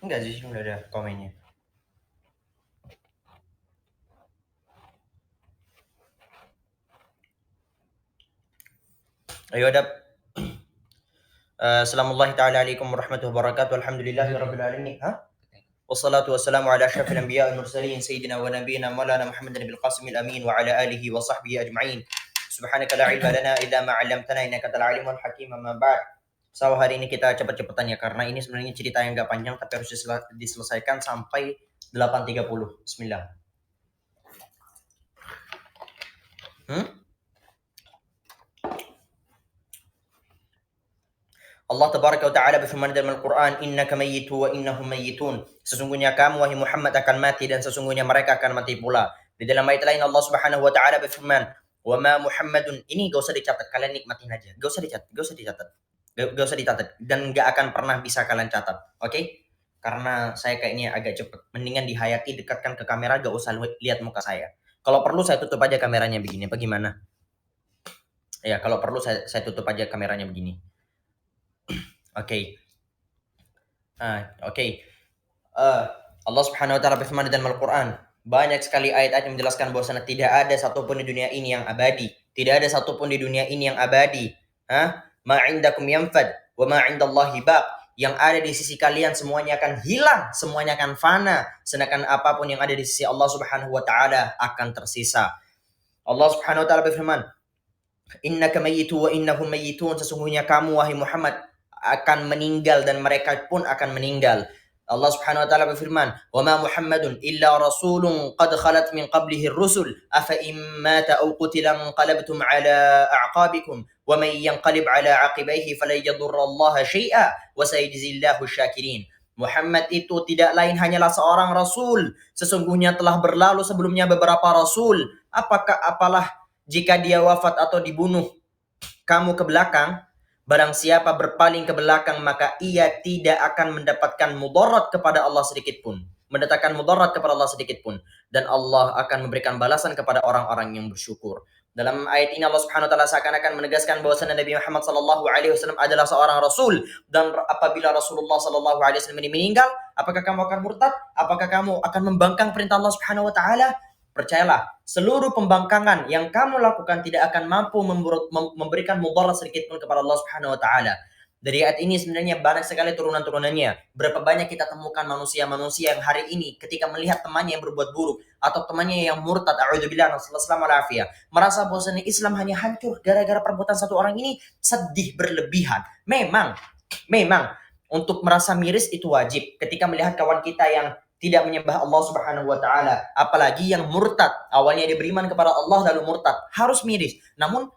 Enggak sih, udah ada komennya. Ayo Dap. Assalamualaikum ta'ala warahmatullahi wabarakatuh. Alhamdulillahirabbil alamin. Wassalatu wassalamu ala asyrafil anbiya'i wal mursalin sayyidina wa nabiyyina maulana Muhammadin bil qasimil amin wa ala alihi wa sahbihi ajma'in. Subhanaka la ilma lana illa ma 'allamtana innaka antal alimul hakim. Amma ba'd. So hari ini kita cepet-cepetan ya, karena ini sebenarnya cerita yang enggak panjang tapi harus diselesaikan sampai 8.30. Bismillah. Allah tabaraka wa ta'ala berfirman dalam Al-Quran, innaka mayyitu wa innahum mayyitun. Sesungguhnya kamu wahai Muhammad akan mati dan sesungguhnya mereka akan mati pula. Di dalam ayat lain Allah Subhanahu wa ta'ala berfirman, wa ma Muhammadun, ini gak usah dicatat, kalian nikmatin aja. Gak usah dicatat dan gak akan pernah bisa kalian catat. Oke? Karena saya kayaknya agak cepet. Mendingan dihayati, dekatkan ke kamera, gak usah lihat muka saya. Kalau perlu saya tutup aja kameranya begini, bagaimana? Ya, kalau perlu saya tutup aja kameranya begini. Oke. Allah Subhanahu wa ta'ala berfirman dalam Al-Quran, banyak sekali ayat-ayat yang menjelaskan bahwasanya tidak ada satupun di dunia ini yang abadi. Tidak ada satupun di dunia ini yang abadi. Ma 'indakum yanfad wa ma 'indallahi baq. Yang ada di sisi kalian semuanya akan hilang, semuanya akan fana, sedangkan apapun yang ada di sisi Allah Subhanahu wa ta'ala akan tersisa. Allah Subhanahu wa ta'ala berfirman, innaka mayyitu wa innahum mayyitun. Sesungguhnya kamu wahai Muhammad akan meninggal dan mereka pun akan meninggal. Allah Subhanahu wa ta'ala berfirman, "Wa ma Muhammadun illa rasulun qad khalat min qablihi ar-rusul afa in mata aw qutila anqalabtum ala a'qabikum wa man yanqalib ala 'aqibaihi falan yadurrallaha syai'a wa sayajzillahu syakirin." Muhammad itu tidak lain hanyalah seorang rasul. Sesungguhnya telah berlalu sebelumnya beberapa rasul. Apalah jika dia wafat atau dibunuh kamu ke belakang, barang siapa berpaling ke belakang maka ia tidak akan mendapatkan mudarat kepada Allah sedikit pun. Mendatangkan mudarat kepada Allah sedikit pun. Dan Allah akan memberikan balasan kepada orang-orang yang bersyukur. Dalam ayat ini Allah Subhanahu wa ta'ala seakan-akan menegaskan bahwasanya Nabi Muhammad sallallahu alaihi wasallam adalah seorang rasul, dan apabila Rasulullah sallallahu alaihi wasallam ini meninggal, apakah kamu akan murtad? Apakah kamu akan membangkang perintah Allah Subhanahu wa ta'ala? Percayalah, seluruh pembangkangan yang kamu lakukan tidak akan mampu memberikan mudarat sedikit pun kepada Allah Subhanahu wa ta'ala. Dari ayat ini sebenarnya banyak sekali turunan-turunannya. Berapa banyak kita temukan manusia-manusia yang hari ini ketika melihat temannya yang berbuat buruk atau temannya yang murtad, a'udzubillah, nasallallahu alaihi merasa bahwasanya Islam hanya hancur gara-gara perbuatan satu orang ini, sedih berlebihan. Memang untuk merasa miris itu wajib ketika melihat kawan kita yang tidak menyembah Allah Subhanahu wa ta'ala, apalagi yang murtad. Awalnya dia beriman kepada Allah lalu murtad, harus miris. Namun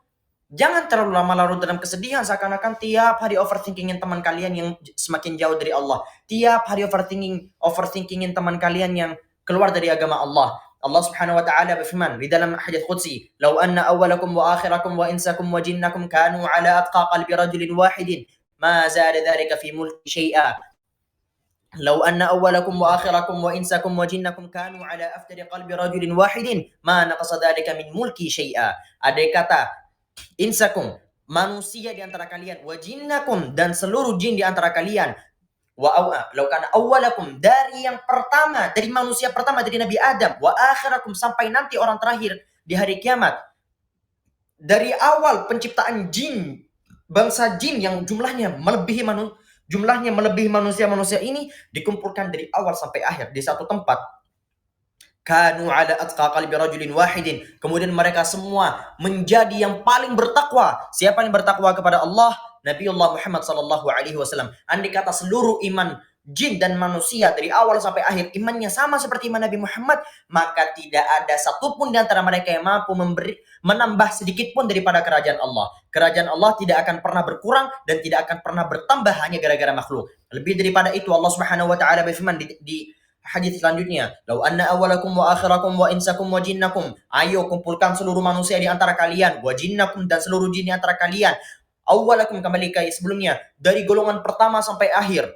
jangan terlalu lama larut dalam kesedihan seakan-akan tiap hari overthinkingin teman kalian yang semakin jauh dari Allah. Tiap hari overthinkingin teman kalian yang keluar dari agama Allah. Allah Subhanahu wa ta'ala berfirman di dalam hadits qudsi, "Lau anna awwalakum wa akhirakum wa insakum wa jinnakum kanu ala atqa qalbi rajulin wahidin, ma zada dzalika fi mulki syai'a." لو أن أولكم وآخركم وإنسكم وجنكم كانوا على أفجر قلب رجل واحد ما نقص ذلك من ملكي شيئا. Ada kata insakum, manusia di antara kalian, wa jinnakum, dan seluruh jin di antara kalian, law kana awwalakum, dari yang pertama, dari manusia pertama, dari Nabi Adam, wa akhirakum, sampai nanti orang terakhir di hari kiamat. Dari awal penciptaan jin, bangsa jin yang jumlahnya melebihi manusia-manusia ini dikumpulkan dari awal sampai akhir di satu tempat. Kanu ala atqa qalbi rajulin wahidin. Kemudian mereka semua menjadi yang paling bertakwa. Siapa yang bertakwa kepada Allah? Nabiullah Muhammad sallallahu alaihi wasallam. Andai kata seluruh iman jin dan manusia dari awal sampai akhir imannya sama seperti iman Nabi Muhammad, maka tidak ada satupun di antara mereka yang mampu menambah sedikit pun daripada kerajaan Allah. Kerajaan Allah tidak akan pernah berkurang dan tidak akan pernah bertambah hanya gara-gara makhluk. Lebih daripada itu Allah Subhanahu wa ta'ala berfirman di hadis selanjutnya, "Lau anna awwalakum wa akhirakum wa insakum wa jinnakum." Ayo kumpulkan seluruh manusia di antara kalian, wa jinnakum, dan seluruh jin di antara kalian. Awwalakum, kembali ke sebelumnya, dari golongan pertama sampai akhir.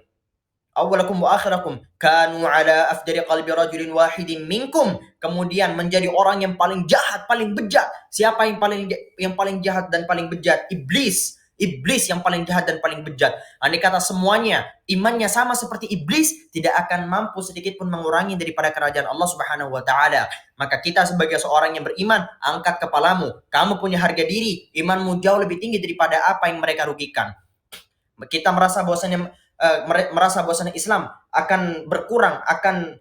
Awwalakum wa akhirakum kanu ala afjari qalbi rajulin wahidin minkum. Kemudian menjadi orang yang paling jahat, paling bejat. Siapa yang paling jahat dan paling bejat? Iblis iblis yang paling jahat dan paling bejat. Andai kata semuanya imannya sama seperti iblis, tidak akan mampu sedikit pun mengurangi daripada kerajaan Allah Subhanahu wa taala. Maka kita sebagai seorang yang beriman, angkat kepalamu. Kamu punya harga diri, imanmu jauh lebih tinggi daripada apa yang mereka rugikan. Kita merasa bahwasanya Islam akan berkurang, akan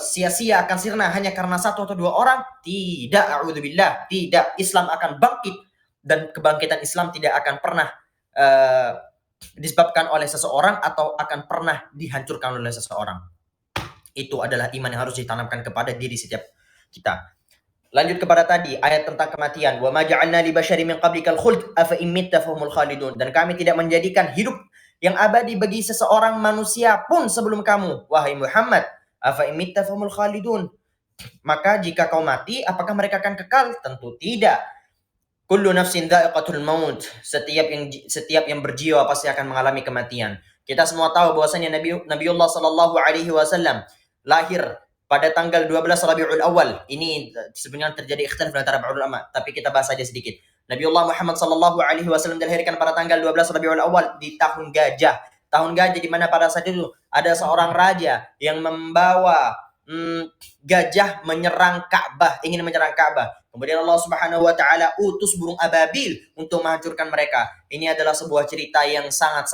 sia-sia, akan sirna hanya karena satu atau dua orang. Tidak, a'udzubillah, tidak. Islam akan bangkit, dan kebangkitan Islam tidak akan pernah disebabkan oleh seseorang atau akan pernah dihancurkan oleh seseorang. Itu adalah iman yang harus ditanamkan kepada diri setiap kita. Lanjut kepada tadi ayat tentang kematian. Wa ma ja'alna li basyarin min qablikal khuld afa in mitta fahumul khalidun. Dan kami tidak menjadikan hidup yang abadi bagi seseorang manusia pun sebelum kamu, wahai Muhammad. Afa in mitta fahumul khalidun. Maka jika kau mati, apakah mereka akan kekal? Tentu tidak. Kullu nafsin dha'iqatul maut. Setiap yang berjiwa pasti akan mengalami kematian. Kita semua tahu bahwasanya Nabiullah sallallahu alaihi wasallam lahir pada tanggal 12 Rabiul Awal. Ini sebenarnya terjadi ikhtilaf antara para ulama, tapi kita bahas saja sedikit. Nabiullah Muhammad sallallahu alaihi wasallam dilahirkan pada tanggal 12 Rabiul Awal di tahun gajah. Tahun gajah di mana pada saat itu ada seorang raja yang membawa gajah menyerang Ka'bah, ingin menyerang Ka'bah. Kemudian Allah Subhanahu wa taala utus burung ababil untuk menghancurkan mereka. Ini adalah sebuah cerita yang sangat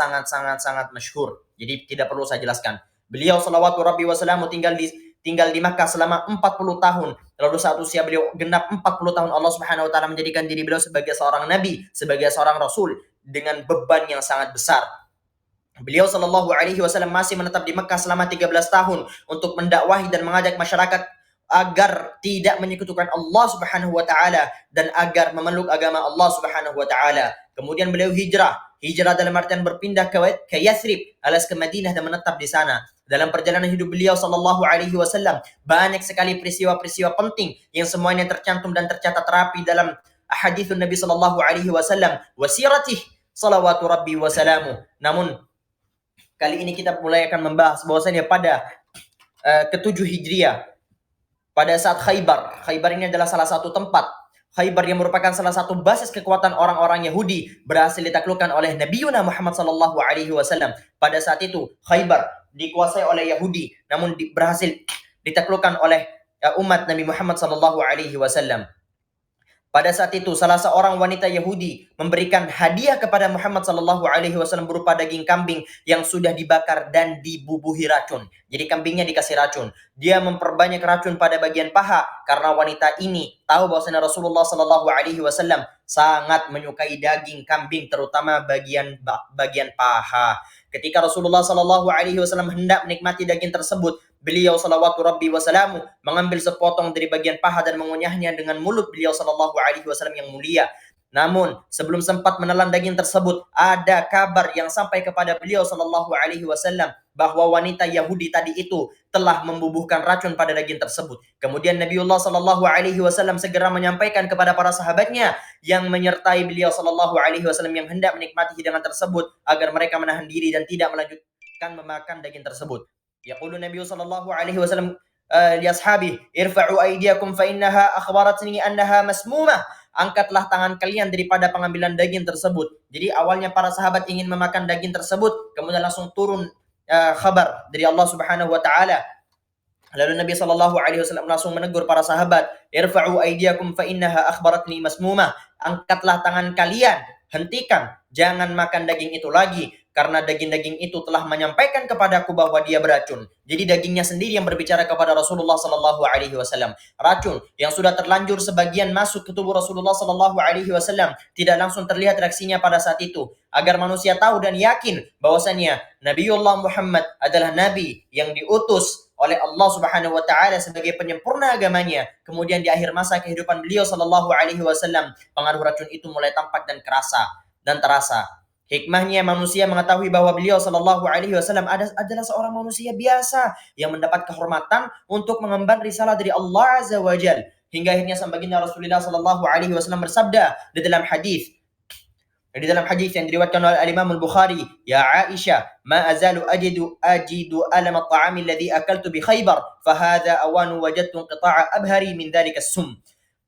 masyhur. Jadi tidak perlu saya jelaskan. Beliau sallallahu rabbi wasallam tinggal di Makkah selama 40 tahun. Lalu saat usia beliau genap 40 tahun, Allah Subhanahu wa taala menjadikan diri beliau sebagai seorang nabi, sebagai seorang rasul dengan beban yang sangat besar. Beliau sallallahu alaihi wasallam masih menetap di Mekah selama 13 tahun untuk mendakwahi dan mengajak masyarakat agar tidak menyekutukan Allah Subhanahu wa taala dan agar memeluk agama Allah Subhanahu wa taala. Kemudian beliau hijrah dalam artian berpindah ke Yathrib alias ke Madinah dan menetap di sana. Dalam perjalanan hidup beliau sallallahu alaihi wasallam banyak sekali peristiwa-peristiwa penting yang semuanya tercantum dan tercatat rapi dalam hadits Nabi sallallahu alaihi wasallam wa siratih salawatu rabbi wa salamu. Namun kali ini kita mulai akan membahas bahwasanya pada ke-7 Hijriah, pada saat Khaybar ini adalah salah satu tempat. Khaybar yang merupakan salah satu basis kekuatan orang-orang Yahudi berhasil ditaklukkan oleh Nabiuna Muhammad sallallahu alaihi wasallam. Pada saat itu Khaybar dikuasai oleh Yahudi, namun berhasil ditaklukkan oleh umat Nabi Muhammad sallallahu alaihi wasallam. Pada saat itu salah seorang wanita Yahudi memberikan hadiah kepada Muhammad sallallahu alaihi wasallam berupa daging kambing yang sudah dibakar dan dibubuhi racun. Jadi kambingnya dikasih racun. Dia memperbanyak racun pada bagian paha karena wanita ini tahu bahwasanya Rasulullah sallallahu alaihi wasallam sangat menyukai daging kambing, terutama bagian paha. Ketika Rasulullah sallallahu alaihi wasallam hendak menikmati daging tersebut, beliau salawatu rabbi wasalamu mengambil sepotong dari bagian paha dan mengunyahnya dengan mulut beliau sallallahu alaihi wasallam yang mulia. Namun sebelum sempat menelan daging tersebut, ada kabar yang sampai kepada beliau sallallahu alaihi wasallam bahwa wanita Yahudi tadi itu telah membubuhkan racun pada daging tersebut. Kemudian Nabiullah sallallahu alaihi wasallam segera menyampaikan kepada para sahabatnya yang menyertai beliau sallallahu alaihi wasallam yang hendak menikmati hidangan tersebut agar mereka menahan diri dan tidak melanjutkan memakan daging tersebut. Yaqulu Nabi sallallahu alaihi wasallam li ashabi, irfa'u aydiyakum fa innaha akhbaratni annaha masmumah. Angkatlah tangan kalian daripada pengambilan daging tersebut. Jadi awalnya para sahabat ingin memakan daging tersebut, kemudian langsung turun khabar dari Allah Subhanahu wa taala. Lalu Nabi sallallahu alaihi wasallam langsung menegur para sahabat, irfa'u aydiyakum fa innaha akhbaratni masmumah. Angkatlah tangan kalian, hentikan, jangan makan daging itu lagi karena daging-daging itu telah menyampaikan kepadaku bahwa dia beracun. Jadi dagingnya sendiri yang berbicara kepada Rasulullah sallallahu alaihi wasallam. Racun yang sudah terlanjur sebagian masuk ke tubuh Rasulullah sallallahu alaihi wasallam tidak langsung terlihat reaksinya pada saat itu, agar manusia tahu dan yakin bahwasanya Nabiullah Muhammad adalah nabi yang diutus oleh Allah Subhanahu wa taala sebagai penyempurna agamanya. Kemudian di akhir masa kehidupan beliau sallallahu alaihi wasallam, pengaruh racun itu mulai tampak dan terasa. Hikmahnya manusia mengetahui bahwa beliau sallallahu alaihi wasallam adalah seorang manusia biasa yang mendapat kehormatan untuk mengemban risalah dari Allah Azza wa Jalla. Hingga akhirnya sang baginda Rasulullah sallallahu alaihi wasallam bersabda di dalam hadis yang diriwayatkan oleh Imam Al-Bukhari, "Ya Aisyah, ma azalu ajidu alam at-ta'am alladhi akaltu bi Khaybar, fa hadha awanu wajadtu qita'a abhari min dhalika as-sum."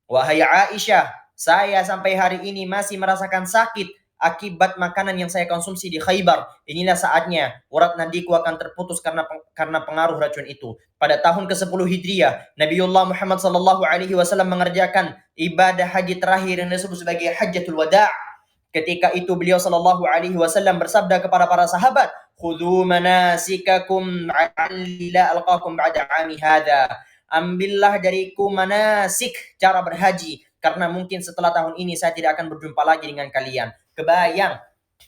Wahai Aisyah, saya sampai hari ini masih merasakan sakit akibat makanan yang saya konsumsi di Khaybar. Inilah saatnya urat nadiku akan terputus karena pengaruh racun itu. Pada tahun ke-10 Hijriah, Nabiullah Muhammad sallallahu alaihi wasallam mengerjakan ibadah haji terakhir yang disebut sebagai Hajjatul Wada'. Ketika itu beliau sallallahu alaihi wasallam bersabda kepada para sahabat, "Khudhu manasikakum la'alli la alqakum ba'da 'ami hadza." Ambillah dariku manasik, cara berhaji, karena mungkin setelah tahun ini saya tidak akan berjumpa lagi dengan kalian. Kebayang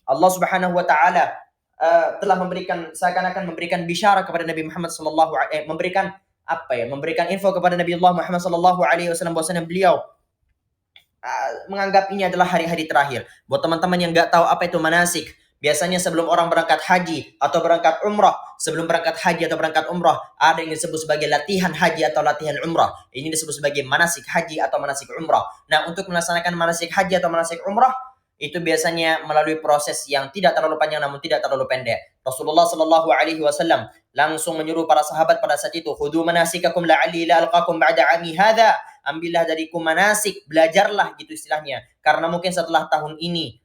Allah Subhanahu wa taala telah seakan-akan memberikan bisyara kepada Nabi Muhammad sallallahu alaihi memberikan info kepada Nabi Allah Muhammad sallallahu alaihi wasallam bahwasanya beliau menganggap ini adalah hari-hari terakhir. Buat teman-teman yang nggak tahu apa itu manasik, biasanya sebelum orang berangkat haji atau berangkat umrah, ada yang disebut sebagai latihan haji atau latihan umrah. Ini disebut sebagai manasik haji atau manasik umrah. Nah, untuk melaksanakan manasik haji atau manasik umrah, itu biasanya melalui proses yang tidak terlalu panjang namun tidak terlalu pendek. Rasulullah sallallahu alaihi wasallam langsung menyuruh para sahabat pada saat itu, "Khudhu manasikakum la'alli la alqakum ba'da 'ami hadza." Ambillah dariku manasik, belajarlah gitu istilahnya. Karena mungkin setelah tahun ini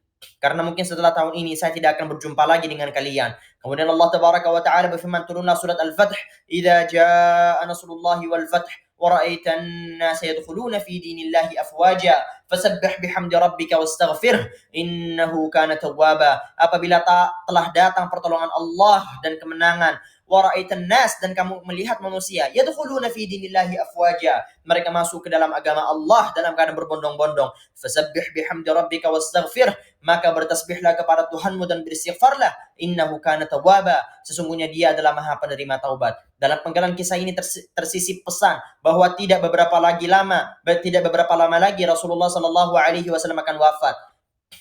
saya tidak akan berjumpa lagi dengan kalian. Kemudian Allah tabaraka wa taala berfirman, turunlah surat Al-Fath, "Idza jaa nasrullahi wal fath wa ra'aitan nasa yadkhuluna fi dinillahi afwaja fasabbih bihamdi rabbika wastaghfir innahu kana tawwaba." Apabila telah datang pertolongan Allah dan kemenangan, wa ra'aitan nas, dan kamu melihat manusia, yadkhuluna fi dinillahi afwaja, mereka masuk ke dalam agama Allah dalam keadaan berbondong-bondong, fasabbih bihamdi rabbika wastaghfir, maka bertasbihlah kepada Tuhanmu dan beristighfarlah, innahu kana tawwaba, sesungguhnya Dia adalah Maha penerima taubat. Dalam penggalan kisah ini tersisip pesan bahwa tidak beberapa lama lagi Rasulullah sallallahu alaihi wasallam akan wafat,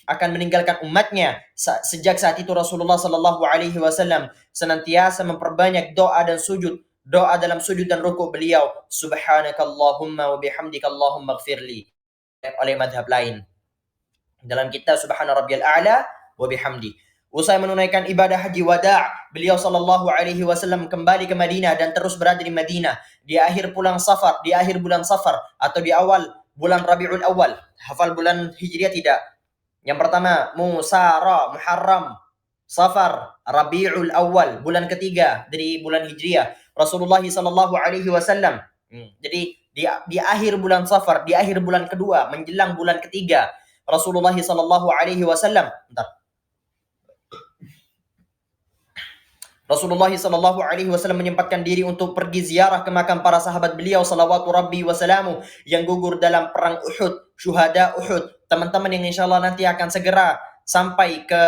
akan meninggalkan umatnya. Sejak saat itu Rasulullah sallallahu alaihi wasallam senantiasa memperbanyak doa dan sujud. Doa dalam sujud dan rukuk beliau, subhanakallahumma wa bihamdika Allahumma ighfirli, oleh madhab lain. Dalam kitab Subhana Rabbiyal A'la wa bihamdi. Usai menunaikan ibadah haji wada', beliau sallallahu alaihi wasallam kembali ke Madinah dan terus berada di Madinah di akhir bulan Safar atau di awal bulan Rabiul Awal. Hafal bulan Hijriah tidak? Yang pertama Musara, Muharram, Safar, Rabiul Awal, bulan ketiga dari bulan Hijriah. Rasulullah sallallahu alaihi wasallam. Jadi di akhir bulan Safar, di akhir bulan kedua menjelang bulan ketiga, Rasulullah sallallahu alaihi wasallam menyempatkan diri untuk pergi ziarah ke makam para sahabat beliau salawatu rabbi wasalamu yang gugur dalam perang Uhud, syuhada Uhud. Teman-teman yang insyaallah nanti akan segera sampai ke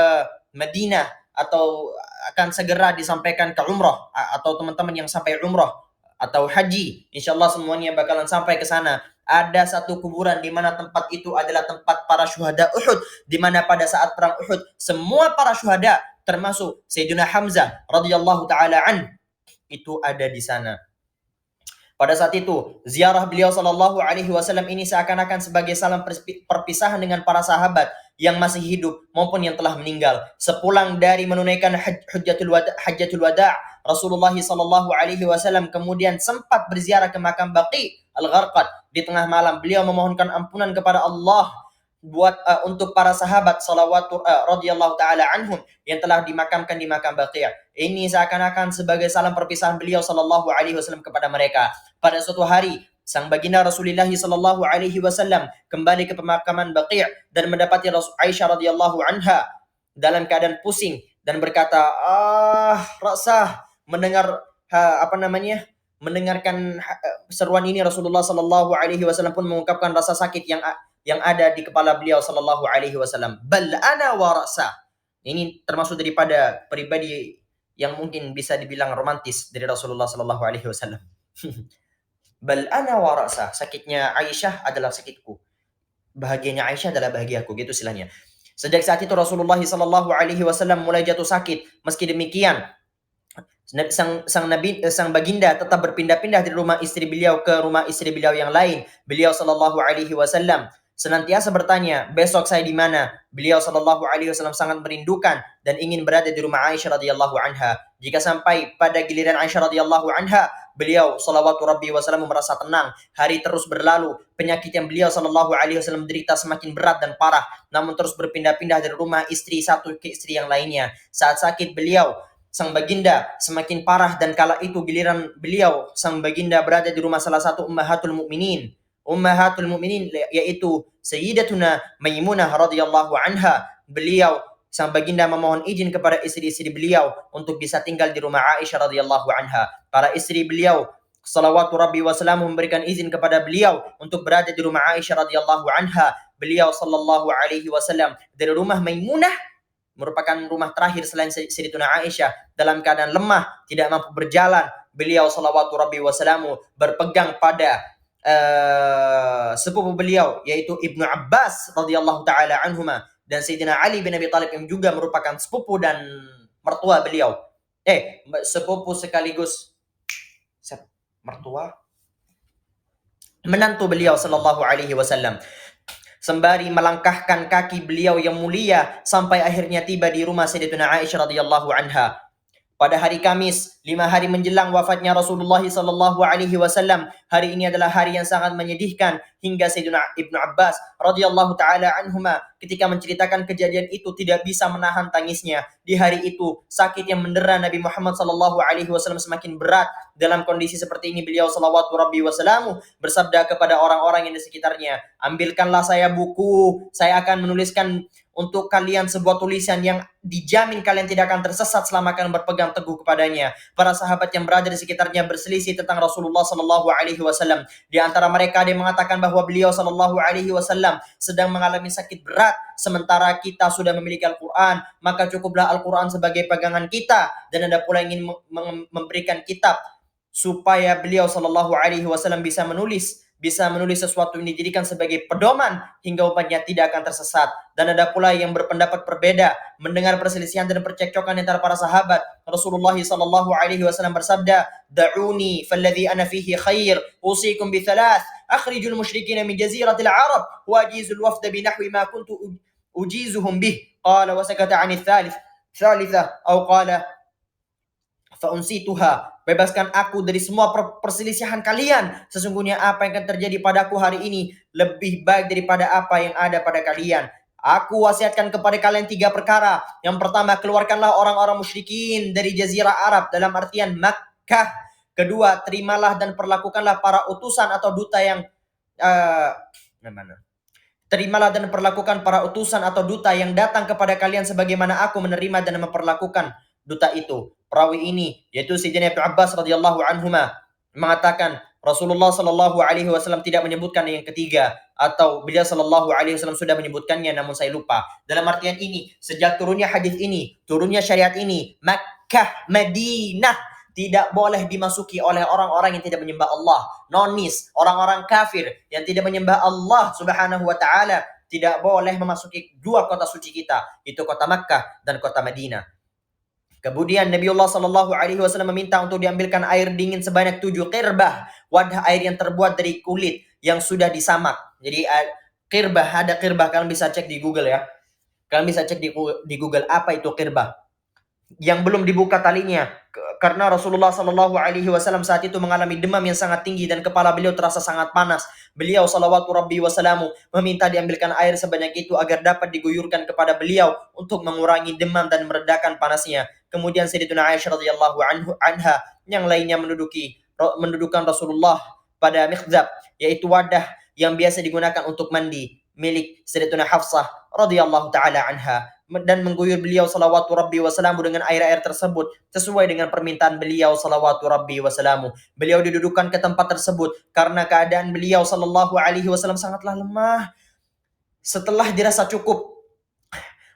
Madinah atau akan segera disampaikan ke umrah, atau teman-teman yang sampai umrah atau haji, insyaallah semuanya bakalan sampai ke sana. Ada satu kuburan di mana tempat itu adalah tempat para syuhada Uhud, di mana pada saat perang Uhud semua para syuhada termasuk Sayyidina Hamzah radhiyallahu taala itu ada di sana. Pada saat itu, ziarah beliau sallallahu alaihi wasallam ini seakan-akan sebagai salam perpisahan dengan para sahabat yang masih hidup maupun yang telah meninggal. Sepulang dari menunaikan hajjatul wada', Rasulullah sallallahu alaihi wasallam kemudian sempat berziarah ke makam Baqi Al-Gharqad. Di tengah malam beliau memohonkan ampunan kepada Allah untuk para sahabat salawatu radhiyallahu taala anhum yang telah dimakamkan di makam Baqi'. Ini seakan-akan sebagai salam perpisahan beliau sallallahu alaihi wasallam kepada mereka. Pada suatu hari, sang baginda Rasulullah sallallahu alaihi wasallam kembali ke pemakaman Baqi' dan mendapati Aisyah radhiyallahu anha dalam keadaan pusing dan berkata, rasa mendengarkan seruan ini, Rasulullah sallallahu alaihi wasallam pun mengungkapkan rasa sakit yang ada di kepala beliau sallallahu alaihi wasallam. Bal ana wa ra'sa. Ini termasuk daripada pribadi yang mungkin bisa dibilang romantis dari Rasulullah sallallahu alaihi wasallam. Bal ana wa ra'sa. Sakitnya Aisyah adalah sakitku. Bahagianya Aisyah adalah bahagiaku, gitu istilahnya. Sejak saat itu Rasulullah sallallahu alaihi wasallam mulai jatuh sakit. Meski demikian, sang baginda tetap berpindah-pindah dari rumah istri beliau ke rumah istri beliau yang lain. Beliau sallallahu alaihi wasallam senantiasa bertanya, besok saya di mana? Beliau sallallahu alaihi wasallam sangat merindukan dan ingin berada di rumah Aisyah radhiyallahu anha. Jika sampai pada giliran Aisyah radhiyallahu anha, beliau salawatu rabbi wasallam merasa tenang. Hari terus berlalu, penyakit yang beliau sallallahu alaihi wasallam derita semakin berat dan parah, namun terus berpindah-pindah dari rumah istri satu ke istri yang lainnya. Saat sakit beliau, sang baginda semakin parah, dan kala itu giliran beliau, sang baginda, berada di rumah salah satu ummahatul mukminin yaitu Sayyidatuna Maimunah radhiyallahu anha. Beliau, sang baginda, memohon izin kepada istri-istri beliau untuk bisa tinggal di rumah Aisyah radhiyallahu anha. Para istri beliau salawatu rabbi wasallam memberikan izin kepada beliau untuk berada di rumah Aisyah radhiyallahu anha. Beliau sallallahu alaihi wasallam dari rumah Maimunah, merupakan rumah terakhir selain Sayyidatuna Aisyah, dalam keadaan lemah, tidak mampu berjalan. Beliau salawatu rabbi wasallam berpegang pada sepupu beliau, yaitu Ibnu Abbas radhiyallahu taala anhuma, dan Sayyidina Ali bin Abi Thalib yang juga merupakan sepupu dan mertua beliau. Sepupu sekaligus mertua, menantu beliau sallallahu alaihi wasallam. Sembari melangkahkan kaki beliau yang mulia sampai akhirnya tiba di rumah Sayyidatuna Aisyah radhiyallahu anha. Pada hari Kamis, 5 hari menjelang wafatnya Rasulullah sallallahu alaihi wasallam. Hari ini adalah hari yang sangat menyedihkan, hingga Sayyidina Ibnu Abbas radhiyallahu taala anhuma ketika menceritakan kejadian itu tidak bisa menahan tangisnya. Di hari itu, sakit yang mendera Nabi Muhammad sallallahu alaihi wasallam semakin berat. Dalam kondisi seperti ini, beliau salawatu rabbi wasallamu bersabda kepada orang-orang yang di sekitarnya, "Ambilkanlah saya buku, saya akan menuliskan untuk kalian sebuah tulisan yang dijamin kalian tidak akan tersesat selama kalian berpegang teguh kepadanya." Para sahabat yang berada di sekitarnya berselisih tentang Rasulullah sallallahu alaihi wasallam. Di antara mereka ada yang mengatakan bahwa beliau sallallahu alaihi wasallam sedang mengalami sakit berat, sementara kita sudah memiliki Al-Quran, maka cukuplah Al-Quran sebagai pegangan kita. Dan ada pula yang ingin memberikan kitab supaya beliau sallallahu alaihi wasallam bisa menulis sesuatu yang dijadikan sebagai pedoman hingga umatnya tidak akan tersesat. Dan ada pula yang berpendapat berbeda. Mendengar perselisihan dan percekcokan antara para sahabat, Rasulullah sallallahu alaihi wasallam bersabda, "Da'uni falladhi ana fihi khair, usikum bi thalath, akhrijul musyrikin min jaziratil Arab, wa ajizul wafda bi nahwi ma kuntu ujizuhum bih." Qala wa sakata 'anil thalithah aw qala fa'unsituha. Bebaskan aku dari semua perselisihan kalian. Sesungguhnya apa yang akan terjadi padaku hari ini lebih baik daripada apa yang ada pada kalian. Aku wasiatkan kepada kalian 3 perkara. Yang pertama, keluarkanlah orang-orang musyrikin dari jazirah Arab, dalam artian Makkah. Kedua, terimalah dan perlakukanlah para utusan atau duta yang terimalah dan perlakukan para utusan atau duta yang datang kepada kalian sebagaimana aku menerima dan memperlakukan duta itu. Perawi ini, yaitu Sayyidina Ibnu Abbas radhiyallahu anhuma, mengatakan Rasulullah sallallahu alaihi wasallam tidak menyebutkan yang ketiga, atau beliau sallallahu alaihi wasallam sudah menyebutkannya namun saya lupa. Dalam artian ini, sejak turunnya hadis ini, turunnya syariat ini, Makkah, Madinah tidak boleh dimasuki oleh orang-orang yang tidak menyembah Allah, nonis, orang-orang kafir yang tidak menyembah Allah subhanahu wa ta'ala, tidak boleh memasuki 2 kota suci kita, itu kota Makkah dan kota Madinah. Kemudian Nabiullah sallallahu alaihi wasallam meminta untuk diambilkan air dingin sebanyak 7 qirbah, wadah air yang terbuat dari kulit yang sudah disamak. Jadi qirbah, ada qirbah, kalian bisa cek di Google ya. Kalian bisa cek di Google apa itu qirbah. Yang belum dibuka talinya, karena Rasulullah sallallahu alaihi wasallam saat itu mengalami demam yang sangat tinggi dan kepala beliau terasa sangat panas. Beliau salawatu rabbi wasallamu meminta diambilkan air sebanyak itu agar dapat diguyurkan kepada beliau untuk mengurangi demam dan meredakan panasnya. Kemudian Sayyidatuna Aisyah radhiyallahu anha yang lainnya mendudukan Rasulullah pada mikhdab, yaitu wadah yang biasa digunakan untuk mandi, milik Sayyidatuna Hafsah radhiyallahu taala anha, dan mengguyur beliau salawatu rabbi wasallamu dengan air-air tersebut sesuai dengan permintaan beliau salawatu rabbi wasallamu. Beliau didudukan ke tempat tersebut karena keadaan beliau sallallahu alaihi wasallam sangatlah lemah. Setelah dirasa cukup,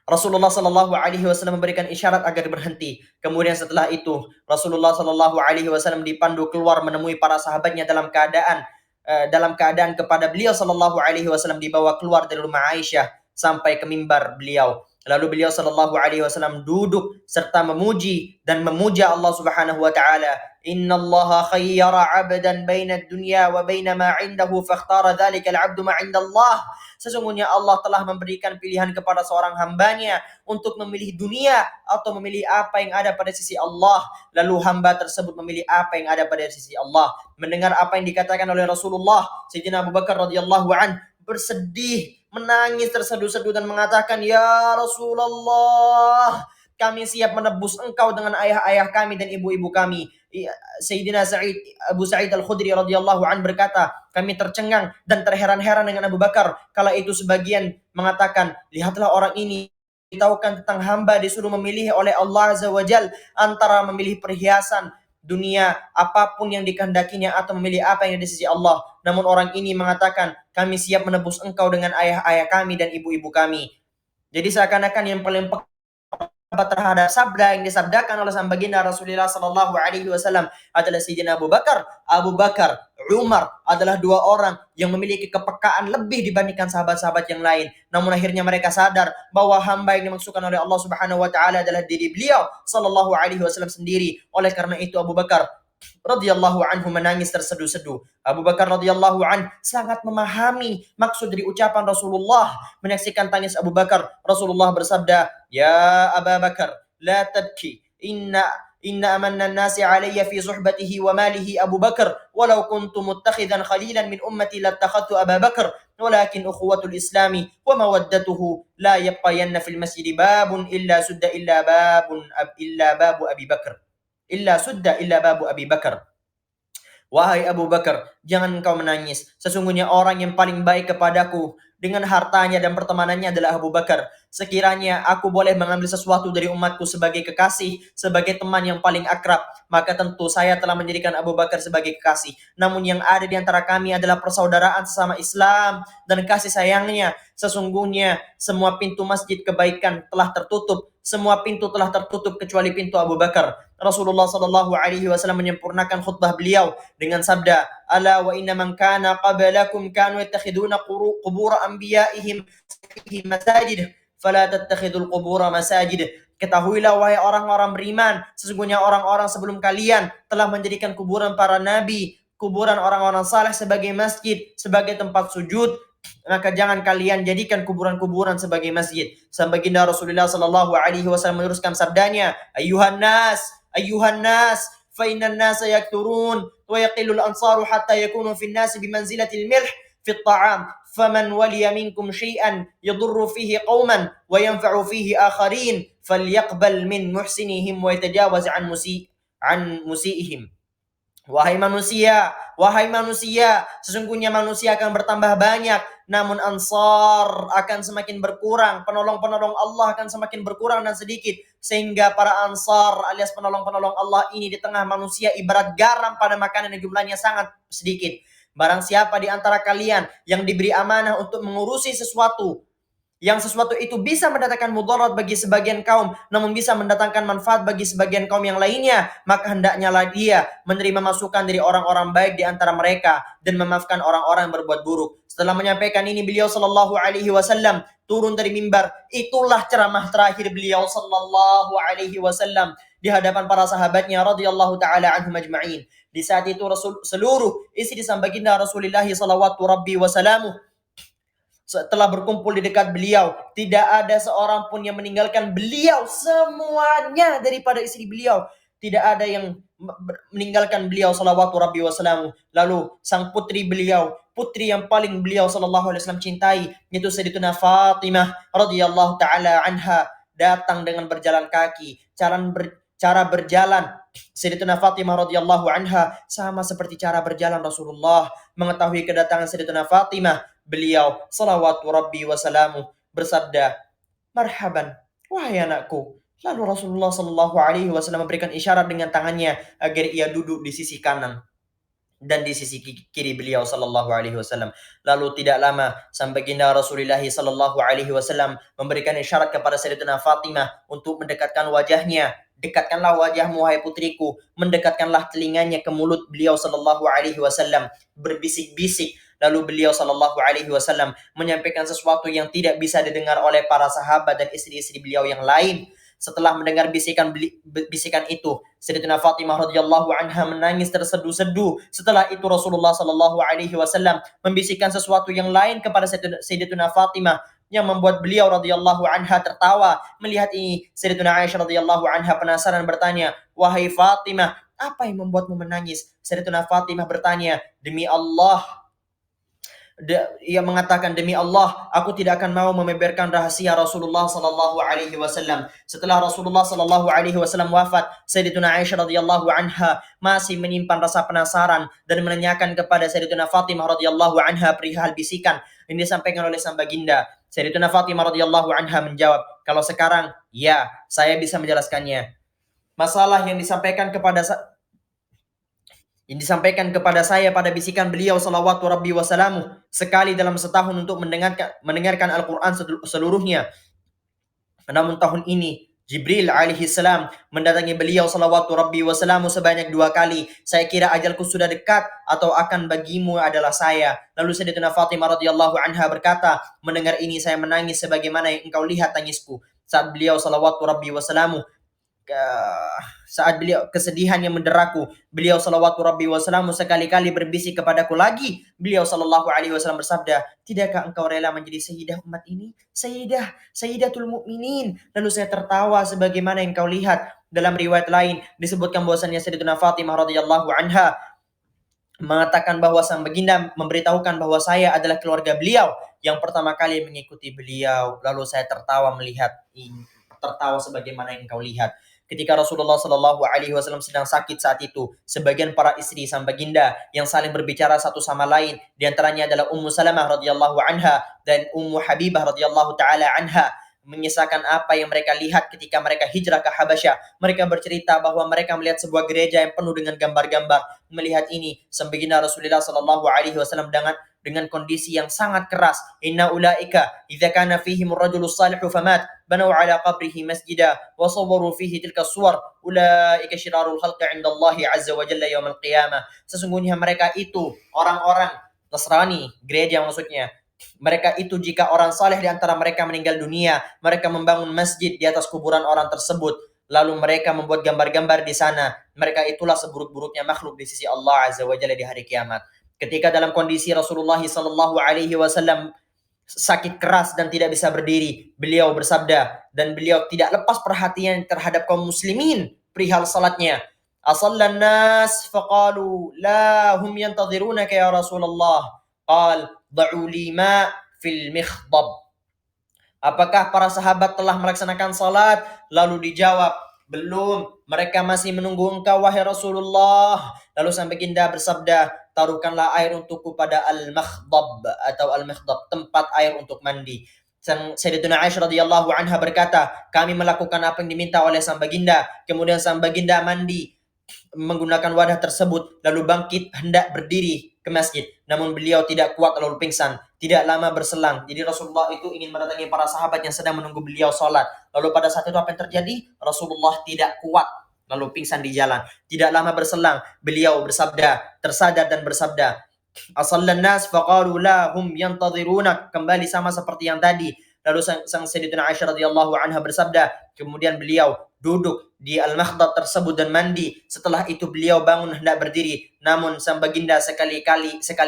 Rasulullah sallallahu alaihi wasallam memberikan isyarat agar berhenti. Kemudian setelah itu Rasulullah sallallahu alaihi wasallam dipandu keluar menemui para sahabatnya dalam keadaan kepada beliau sallallahu alaihi wasallam dibawa keluar dari rumah Aisyah sampai ke mimbar beliau. Lalu beliau sallallahu alaihi wasallam duduk serta memuji dan memuja Allah Subhanahu wa taala. Innallaha khayyara 'abdan baina ad-dunya wa baina ma 'indahu fakhtara dzalika al-'abdu ma 'inda Allah. Sesungguhnya Allah telah memberikan pilihan kepada seorang hambanya untuk memilih dunia atau memilih apa yang ada pada sisi Allah. Lalu hamba tersebut memilih apa yang ada pada sisi Allah. Mendengar apa yang dikatakan oleh Rasulullah, Sayyidina Abu Bakar radhiyallahu an bersedih, menangis terseduh-seduh dan mengatakan, "Ya Rasulullah, kami siap menebus engkau dengan ayah-ayah kami dan ibu-ibu kami." Sayyidina Abu Sa'id Al-Khudri radhiyallahu an berkata, kami tercengang dan terheran-heran dengan Abu Bakar. Kala itu sebagian mengatakan, lihatlah orang ini beritahukan tentang hamba disuruh memilih oleh Allah Azza wa Jal antara memilih perhiasan dunia apapun yang dikehendakinya atau memilih apa yang ada di sisi Allah. Namun orang ini mengatakan, kami siap menebus engkau dengan ayah-ayah kami dan ibu-ibu kami. Jadi seakan-akan yang paling terhadap sabda yang disabdakan oleh sang baginda Rasulullah sallallahu alaihi wasallam adalah Sayyidina Abu Bakar. Abu Bakar, Umar adalah dua orang yang memiliki kepekaan lebih dibandingkan sahabat-sahabat yang lain. Namun akhirnya mereka sadar bahwa hamba yang dimaksudkan oleh Allah Subhanahu wa taala adalah diri beliau sallallahu alaihi wasallam sendiri. Oleh karena itu Abu Bakar radhiyallahu anhu menangis terseduh-seduh. Abu Bakar radhiyallahu an sangat memahami maksud dari ucapan Rasulullah. Menyaksikan tangis Abu Bakar, Rasulullah bersabda, "Ya Abu Bakar, la tabki. Inna amanna an-nasi alayya fi suhbatihi wa malihi Abu Bakar, walau kuntu muttakhidan khalilan min ummati lattakhadtu Abu Bakar, walakin ukhuwatul islami wa mawaddatuhu la yabqayanna fil masjid babun illa sudda illa babu Abi Bakar." Illa sudda illa babu Abi Bakar. Wahai Abu Bakar, jangan engkau menangis. Sesungguhnya orang yang paling baik kepadaku dengan hartanya dan pertemanannya adalah Abu Bakar. Sekiranya aku boleh mengambil sesuatu dari umatku sebagai kekasih, sebagai teman yang paling akrab, maka tentu saya telah menjadikan Abu Bakar sebagai kekasih. Namun yang ada di antara kami adalah persaudaraan sesama Islam dan kasih sayangnya. Sesungguhnya semua pintu masjid kebaikan telah tertutup. Semua pintu telah tertutup kecuali pintu Abu Bakar. Rasulullah sallallahu alaihi wasallam menyempurnakan khutbah beliau dengan sabda, "Ala wa inna man kana qablakum kanu yattakhiduna qubur anbiya'ihim masajid, fala tattakhidul qubur masajid." Ketahuilah wahai orang-orang beriman, sesungguhnya orang-orang sebelum kalian telah menjadikan kuburan para nabi, kuburan orang-orang saleh sebagai masjid, sebagai tempat sujud. Maka jangan kalian jadikan kuburan-kuburan sebagai masjid. Sang baginda Rasulullah sallallahu alaihi wasallam meneruskan sabdanya, "Ayyuhan nas, fa innan nasa yakturun wa yaqillu al-ansaru hatta yakunu fi an-nas bi manzilati al-milh fi at-ta'am. Faman waliya minkum syai'an yadurru fihi qauman wa yanfa'u fihi akharin falyaqbal min muhsinihim wa yatajawaz an musiihim." Wahai manusia, sesungguhnya manusia akan bertambah banyak, namun ansar akan semakin berkurang, penolong-penolong Allah akan semakin berkurang dan sedikit, sehingga para ansar alias penolong-penolong Allah ini di tengah manusia ibarat garam pada makanan yang jumlahnya sangat sedikit. Barang siapa di antara kalian yang diberi amanah untuk mengurusi sesuatu, yang sesuatu itu bisa mendatangkan mudarat bagi sebagian kaum, namun bisa mendatangkan manfaat bagi sebagian kaum yang lainnya, maka hendaknya dia menerima masukan dari orang-orang baik di antara mereka dan memaafkan orang-orang yang berbuat buruk. Setelah menyampaikan ini, beliau sallallahu alaihi wasallam turun dari mimbar. Itulah ceramah terakhir beliau sallallahu alaihi wasallam di hadapan para sahabatnya radhiyallahu taala anhum ajma'in. Di saat itu seluruh istri sang baginda Rasulullah sallallahu rabbi wasalamu telah berkumpul di dekat beliau. Tidak ada seorang pun yang meninggalkan beliau. Semuanya daripada istri beliau. Tidak ada yang meninggalkan beliau salawatu rabbi wassalamu. Lalu sang putri beliau, putri yang paling beliau sallallahu alaihi wasallam cintai, yaitu Sayyidatuna Fatimah radhiyallahu taala anha, datang dengan berjalan kaki. Cara berjalan Sayyidatuna Fatimah radhiyallahu anha sama seperti cara berjalan Rasulullah. Mengetahui kedatangan Sayyidatuna Fatimah, beliau salawatu rabbi wasalamu bersabda, "Marhaban, wahai anakku." Lalu Rasulullah sallallahu alaihi wasallam memberikan isyarat dengan tangannya agar ia duduk di sisi kanan dan di sisi kiri beliau sallallahu alaihi wasallam. Lalu tidak lama sang baginda Rasulullah sallallahu alaihi wasallam memberikan isyarat kepada Sayyidatuna Fatimah untuk mendekatkan wajahnya. Dekatkanlah wajahmu wahai putriku, mendekatkanlah telinganya ke mulut beliau sallallahu alaihi wasallam, berbisik-bisik Lalu beliau sallallahu alaihi wasallam menyampaikan sesuatu yang tidak bisa didengar oleh para sahabat dan istri-istri beliau yang lain. Setelah mendengar bisikan itu, Sayyidatina Fatimah radhiyallahu anha menangis terseduh-seduh. Setelah itu Rasulullah sallallahu alaihi wasallam membisikkan sesuatu yang lain kepada Sayyidatina Fatimah yang membuat beliau radhiyallahu anha tertawa. Melihat ini, Sayyidatina Aisyah radhiyallahu anha penasaran bertanya, "Wahai Fatimah, apa yang membuatmu menangis?" Sayyidatina Fatimah bertanya, "Demi Allah," ia mengatakan, "Demi Allah, aku tidak akan mau membeberkan rahasia Rasulullah sallallahu alaihi wasallam." Setelah Rasulullah sallallahu alaihi wasallam wafat, Sayyidatuna Aisyah radhiyallahu anha masih menyimpan rasa penasaran dan menanyakan kepada Sayyidatuna Fatimah radhiyallahu anha perihal bisikan yang disampaikan oleh sang baginda. Sayyidatuna Fatimah radhiyallahu anha menjawab, "Kalau sekarang, ya, saya bisa menjelaskannya. Masalah yang disampaikan kepada saya pada bisikan beliau salawatu rabbi wasalamu sekali dalam setahun untuk mendengarkan Al-Quran seluruhnya. Namun tahun ini Jibril alaihi salam mendatangi beliau salawatu rabbi wasalamu sebanyak 2 kali. Saya kira ajalku sudah dekat atau akan bagimu adalah saya." Lalu Sayyidatuna Fatimah radhiyallahu anha berkata, "Mendengar ini saya menangis sebagaimana yang engkau lihat tangisku." Saat beliau salawatu rabbi wasalamu saat beliau kesedihan yang menderaku, beliau salawatu rabbi wasalamu sekali-kali berbisik kepadaku lagi. Beliau sallallahu alaihi wasallam bersabda, "Tidakkah engkau rela menjadi sayyidah umat ini? Sayyidatul mukminin." Lalu saya tertawa sebagaimana yang kau lihat. Dalam riwayat lain disebutkan bahwasannya Sayyidatuna Fatimah radhiyallahu anha mengatakan bahwa sang baginda memberitahukan bahwa saya adalah keluarga beliau yang pertama kali mengikuti beliau. Lalu saya tertawa sebagaimana yang kau lihat. Ketika Rasulullah Shallallahu Alaihi Wasallam sedang sakit saat itu, sebagian para istri sang baginda yang saling berbicara satu sama lain, diantaranya adalah Ummu Salamah radhiyallahu anha dan Ummu Habibah radhiyallahu taala anha, mengisahkan apa yang mereka lihat ketika mereka hijrah ke Habasyah. Mereka bercerita bahwa mereka melihat sebuah gereja yang penuh dengan gambar-gambar. Melihat ini, sang baginda Rasulullah Shallallahu Alaihi Wasallam dengan kondisi yang sangat keras. "Inna ulaika idza kana fihim ar-rajulu salihu famat banaw ala qabrihi masjida wa sawwaru fihi tilka as-suwar ulaika syirarul khalqi 'inda Allah 'azza wa jalla yaumil qiyamah." Sesungguhnya mereka itu orang-orang Nasrani, gereja maksudnya. Mereka itu jika orang saleh di antara mereka meninggal dunia, mereka membangun masjid di atas kuburan orang tersebut. Lalu mereka membuat gambar-gambar di sana. Mereka itulah seburuk-buruknya makhluk di sisi Allah Azza wa Jalla di hari kiamat. Ketika dalam kondisi Rasulullah sallallahu alaihi wasallam sakit keras dan tidak bisa berdiri, beliau bersabda dan beliau tidak lepas perhatian terhadap kaum muslimin perihal salatnya. "Asallan nas faqalu la hum yantadhirunaka ya Rasulullah." Qal da'u li ma fil mikhdab. Apakah para sahabat telah melaksanakan salat? Lalu dijawab, "Belum, mereka masih menunggu engkau wahai Rasulullah." Lalu sang baginda bersabda, "Taruhkanlah air untukku pada al-makhdab atau al-mikhdab, tempat air untuk mandi." Sayyidatuna Aisyah radhiyallahu anha berkata, "Kami melakukan apa yang diminta oleh sang baginda. Kemudian sang baginda mandi menggunakan wadah tersebut, lalu bangkit hendak berdiri ke masjid. Namun beliau tidak kuat lalu pingsan. Tidak lama berselang. Jadi Rasulullah itu ingin mendatangi para sahabat yang sedang menunggu beliau sholat. Lalu pada saat itu apa yang terjadi? Rasulullah tidak kuat lalu pingsan di jalan. Tidak lama berselang, beliau bersabda, tersadar dan bersabda, "Asallan nas faqalu la hum yantadhirunak." Kembali sama seperti yang tadi. Lalu sang Sayyidatuna Aisyah radhiyallahu anha bersabda, kemudian beliau duduk di al-makhdab tersebut dan mandi. Setelah itu beliau bangun hendak berdiri, namun sang baginda sekali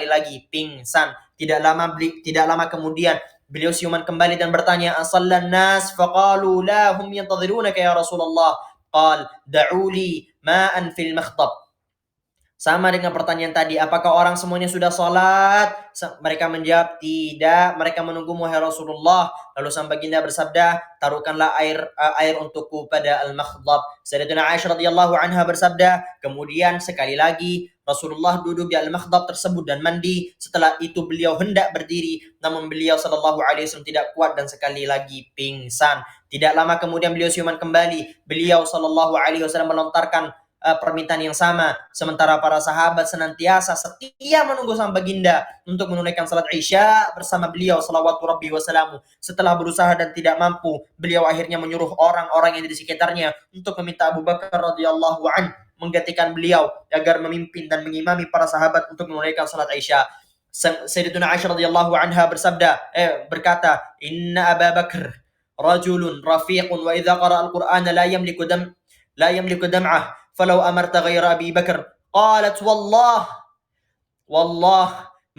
lagi pingsan. Tidak lama kemudian beliau siuman kembali dan bertanya, "Asallan nas faqalu la hum yantadhirunaka ya Rasulullah." Qal da'u li ma'an fil makhdab. Sama dengan pertanyaan tadi, apakah orang semuanya sudah sholat? Mereka menjawab, tidak. Mereka menunggu wahai Rasulullah. Lalu sang baginda bersabda, "Taruhkanlah air untukku pada al-makhdab." Sayyidatuna Aisyah radhiyallahu anha bersabda, kemudian sekali lagi Rasulullah duduk di al-makhdab tersebut dan mandi. Setelah itu beliau hendak berdiri, namun beliau sallallahu alaihi wasallam tidak kuat dan sekali lagi pingsan. Tidak lama kemudian beliau siuman kembali. Beliau sallallahu alaihi wasallam melontarkan permintaan yang sama, sementara para sahabat senantiasa setia menunggu sang baginda untuk menunaikan salat Isya bersama beliau salawatu rabbi wasalamu. Setelah berusaha dan tidak mampu, beliau akhirnya menyuruh orang-orang yang di sekitarnya untuk meminta Abu Bakar radhiyallahu an menggantikan beliau agar memimpin dan mengimami para sahabat untuk menunaikan salat Isya. Sayyidatuna Aisyah radhiyallahu anha berkata, "Inna Abu Bakar rajulun rafiqun wa idza qara'a al-Qur'ana la yamliku dam'ah, falau amarta ghaira Abi Bakar." Qalat, والله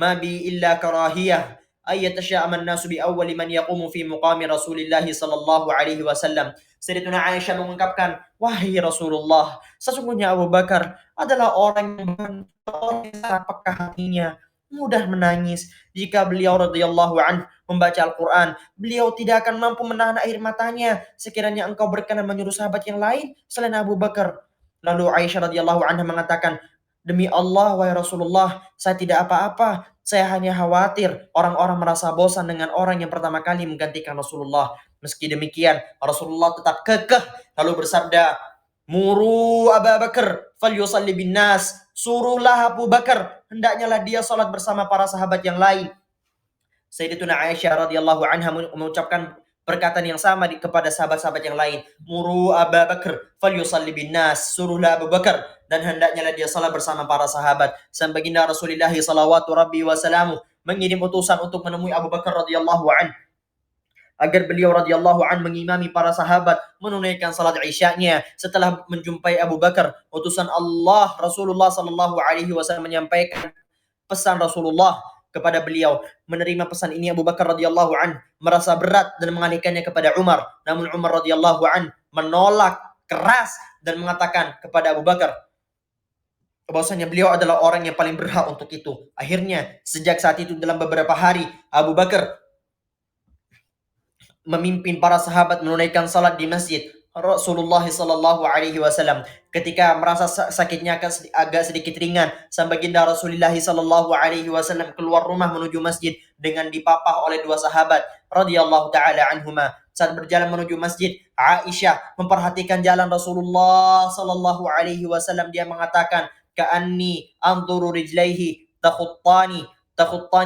ما بي إلا كراهية أن يتشاءم الناس بأول من يقوم في مقام رسول الله صلى الله عليه wasallam. Sayyidatuna Aisyah mengungkapkan, wahai Rasulullah, sesungguhnya Abu Bakar adalah orang yang sangat peka hatinya, mudah menangis. Jika beliau radhiyallahu anhu membaca Al-Quran, beliau tidak akan mampu menahan air matanya. Sekiranya engkau berkenan menyuruh sahabat yang lain selain Abu Bakar. Lalu Aisyah radhiyallahu anha mengatakan, demi Allah, wahai Rasulullah, saya tidak apa-apa. Saya hanya khawatir orang-orang merasa bosan dengan orang yang pertama kali menggantikan Rasulullah. Meski demikian, Rasulullah tetap kekeh lalu bersabda, "Muru Abu Bakar falyusalli bin nas." Suruhlah Abu Bakar, hendaknya lah dia salat bersama para sahabat yang lain. Sayyidatuna Aisyah radhiyallahu anha mengucapkan perkataan yang sama kepada sahabat-sahabat yang lain. Muru Abu Bakar falyusalli bin nas. Suruhlah Abu Bakar dan hendaknya dia salat bersama para sahabat. Sampai baginda Rasulullah sallallahu rabbi wasallamu mengirim utusan untuk menemui Abu Bakar radhiyallahu an agar beliau radhiyallahu an mengimami para sahabat menunaikan salat Isya-nya. Setelah menjumpai Abu Bakar, utusan Allah Rasulullah sallallahu alaihi wasallam menyampaikan pesan Rasulullah kepada beliau. Menerima pesan ini Abu Bakar radhiyallahu an merasa berat dan mengalihkannya kepada Umar. Namun Umar radhiyallahu an menolak keras dan mengatakan kepada Abu Bakar bahwasanya beliau adalah orang yang paling berhak untuk itu. Akhirnya sejak saat itu dalam beberapa hari Abu Bakar memimpin para sahabat menunaikan salat di masjid Rasulullah sallallahu alaihi wasallam. Ketika merasa sakitnya agak sedikit ringan, sang baginda Rasulullah sallallahu alaihi wasallam keluar rumah menuju masjid dengan dipapah oleh dua sahabat radhiyallahu taala anhuma. Saat berjalan menuju masjid, Aisyah memperhatikan jalan Rasulullah sallallahu alaihi wasallam. Dia mengatakan, "Ka'anni anzuru rijlaihi takhuttani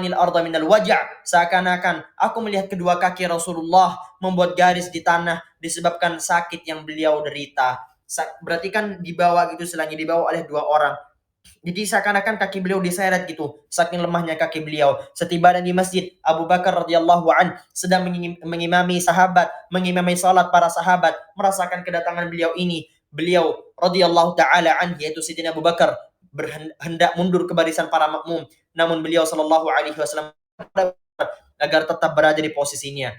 al-arda minal waja'." Seakan-akan aku melihat kedua kaki Rasulullah membuat garis di tanah disebabkan sakit yang beliau derita. Berarti kan dibawa gitu, selanya dibawa oleh dua orang. Jadi seakan-akan kaki beliau diseret gitu, saking lemahnya kaki beliau. Setiba di masjid, Abu Bakar radhiyallahu an sedang mengimami salat para sahabat, merasakan kedatangan beliau ini. Beliau radhiyallahu taala an, yaitu Sayyidina Abu Bakar, hendak mundur ke barisan para makmum, namun beliau sallallahu alaihi wasallam agar tetap berada di posisinya.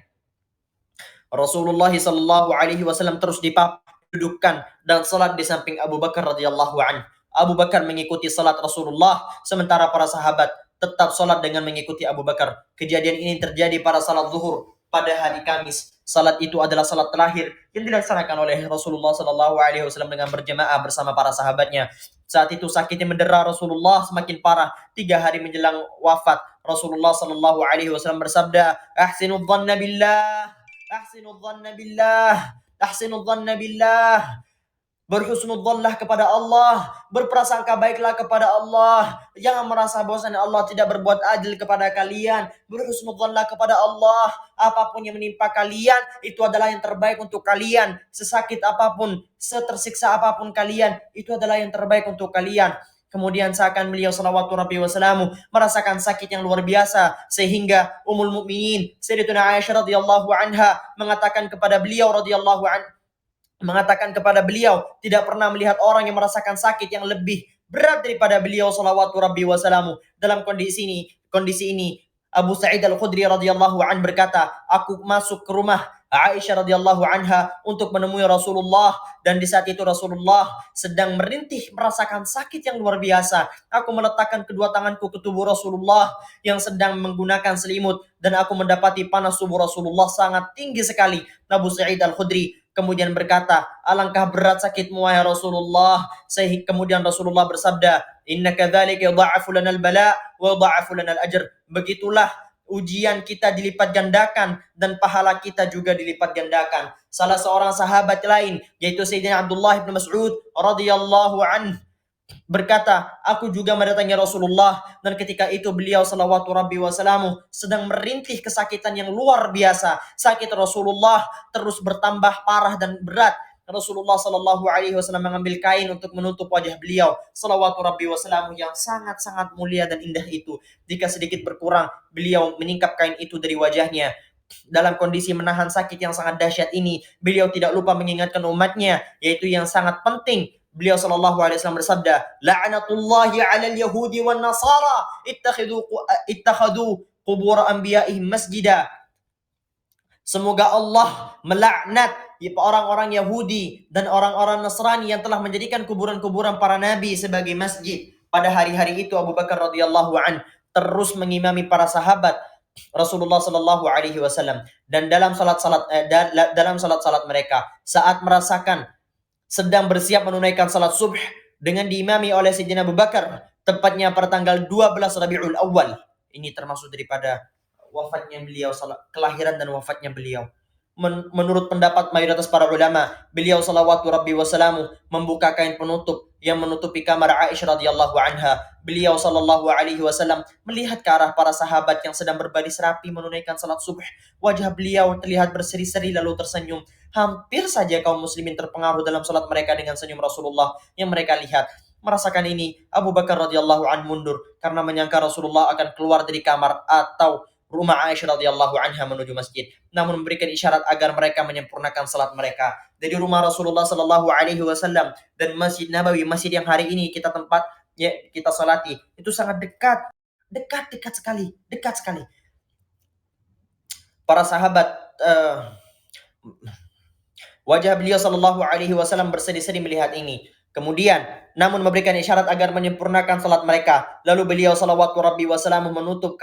Rasulullah sallallahu alaihi wasallam terus dudukkan dan salat di samping Abu Bakar radhiyallahu anhu. Abu Bakar mengikuti salat Rasulullah, sementara para sahabat tetap salat dengan mengikuti Abu Bakar. Kejadian ini terjadi pada salat zuhur pada hari Kamis. Salat itu adalah salat terakhir yang dilaksanakan oleh Rasulullah sallallahu alaihi wasallam dengan berjamaah bersama para sahabatnya. Saat itu sakitnya mendera Rasulullah semakin parah. 3 hari menjelang wafat, Rasulullah sallallahu alaihi wasallam bersabda, "Ahsinu dhanna billah, ahsinu dhanna billah, ahsinu dhanna billah." Berhusnudzanlah kepada Allah, berprasangka baiklah kepada Allah. Jangan merasa bosan Allah tidak berbuat adil kepada kalian. Berhusnudzanlah kepada Allah. Apapun yang menimpa kalian, itu adalah yang terbaik untuk kalian. Sesakit apapun, setersiksa apapun kalian, itu adalah yang terbaik untuk kalian. Kemudian seakan beliau salawatu rabbi wasallamu merasakan sakit yang luar biasa, sehingga Ummul Mukminin Sayyidatuna Aisyah radhiyallahu anha mengatakan kepada beliau tidak pernah melihat orang yang merasakan sakit yang lebih berat daripada beliau salawatu rabbi wasallamu. Dalam kondisi ini Abu Sa'id Al-Khudri radhiyallahu an berkata, aku masuk ke rumah Aisyah radhiyallahu anha untuk menemui Rasulullah, dan di saat itu Rasulullah sedang merintih merasakan sakit yang luar biasa. Aku meletakkan kedua tanganku ke tubuh Rasulullah yang sedang menggunakan selimut, dan aku mendapati panas tubuh Rasulullah sangat tinggi sekali. Abu Sa'id Al-Khudri kemudian berkata, alangkah berat sakitmu wahai Rasulullah. Kemudian Rasulullah bersabda, innaka dzalika yudha'afu lanal bala wa yudha'afu lanal ajr. Begitulah ujian kita dilipat gandakan dan pahala kita juga dilipat gandakan. Salah seorang sahabat lain, yaitu Sayyidina Abdullah bin Mas'ud radhiyallahu anhu, berkata, aku juga mendatangi Rasulullah, dan ketika itu beliau salawatu rabbi wasallamu sedang merintih kesakitan yang luar biasa. Sakit Rasulullah terus bertambah parah dan berat. Rasulullah sallallahu alaihi wasallam mengambil kain untuk menutup wajah beliau salawatu rabbi wasalamu yang sangat-sangat mulia dan indah itu. Jika sedikit berkurang, beliau menyingkap kain itu dari wajahnya. Dalam kondisi menahan sakit yang sangat dahsyat ini, beliau tidak lupa mengingatkan umatnya, yaitu yang sangat penting. Beliau sallallahu alaihi wasallam bersabda, "La'natullahi 'alal yahudi wan nasara ittakhadhu qubur anbiya'ihim masjida." Semoga Allah melaknat orang-orang Yahudi dan orang-orang Nasrani yang telah menjadikan kuburan-kuburan para nabi sebagai masjid. Pada hari-hari itu Abu Bakar radhiyallahu an terus mengimami para sahabat Rasulullah sallallahu alaihi wasallam, dan dalam salat mereka saat merasakan sedang bersiap menunaikan salat subuh dengan diimami oleh Sayyidina Abu Bakar, tepatnya pada tanggal 12 Rabiul Awal. Ini termasuk daripada wafatnya beliau, kelahiran dan wafatnya beliau. Menurut pendapat mayoritas para ulama, beliau salawatu rabbi wasalamu membuka kain penutup yang menutupi kamar Aisyah radhiyallahu anha. Beliau sallallahu alaihi wasallam melihat ke arah para sahabat yang sedang berbaris rapi menunaikan salat subuh. Wajah beliau terlihat berseri-seri lalu tersenyum. Hampir saja kaum muslimin terpengaruh dalam salat mereka dengan senyum Rasulullah yang mereka lihat. Merasakan ini, Abu Bakar radhiyallahu an mundur karena menyangka Rasulullah akan keluar dari kamar atau rumah Aisyah radhiyallahu anha menuju masjid, namun memberikan isyarat agar mereka menyempurnakan salat mereka. Dari rumah Rasulullah sallallahu alaihi wasallam dan Masjid Nabawi, masjid yang hari ini kita salati, itu sangat dekat. Dekat sekali. Para sahabat, wajah beliau sallallahu alaihi wasallam berseri-seri melihat ini. Kemudian, namun memberikan isyarat agar menyempurnakan salat mereka. Lalu beliau salawatu rabbi wasalamu menutup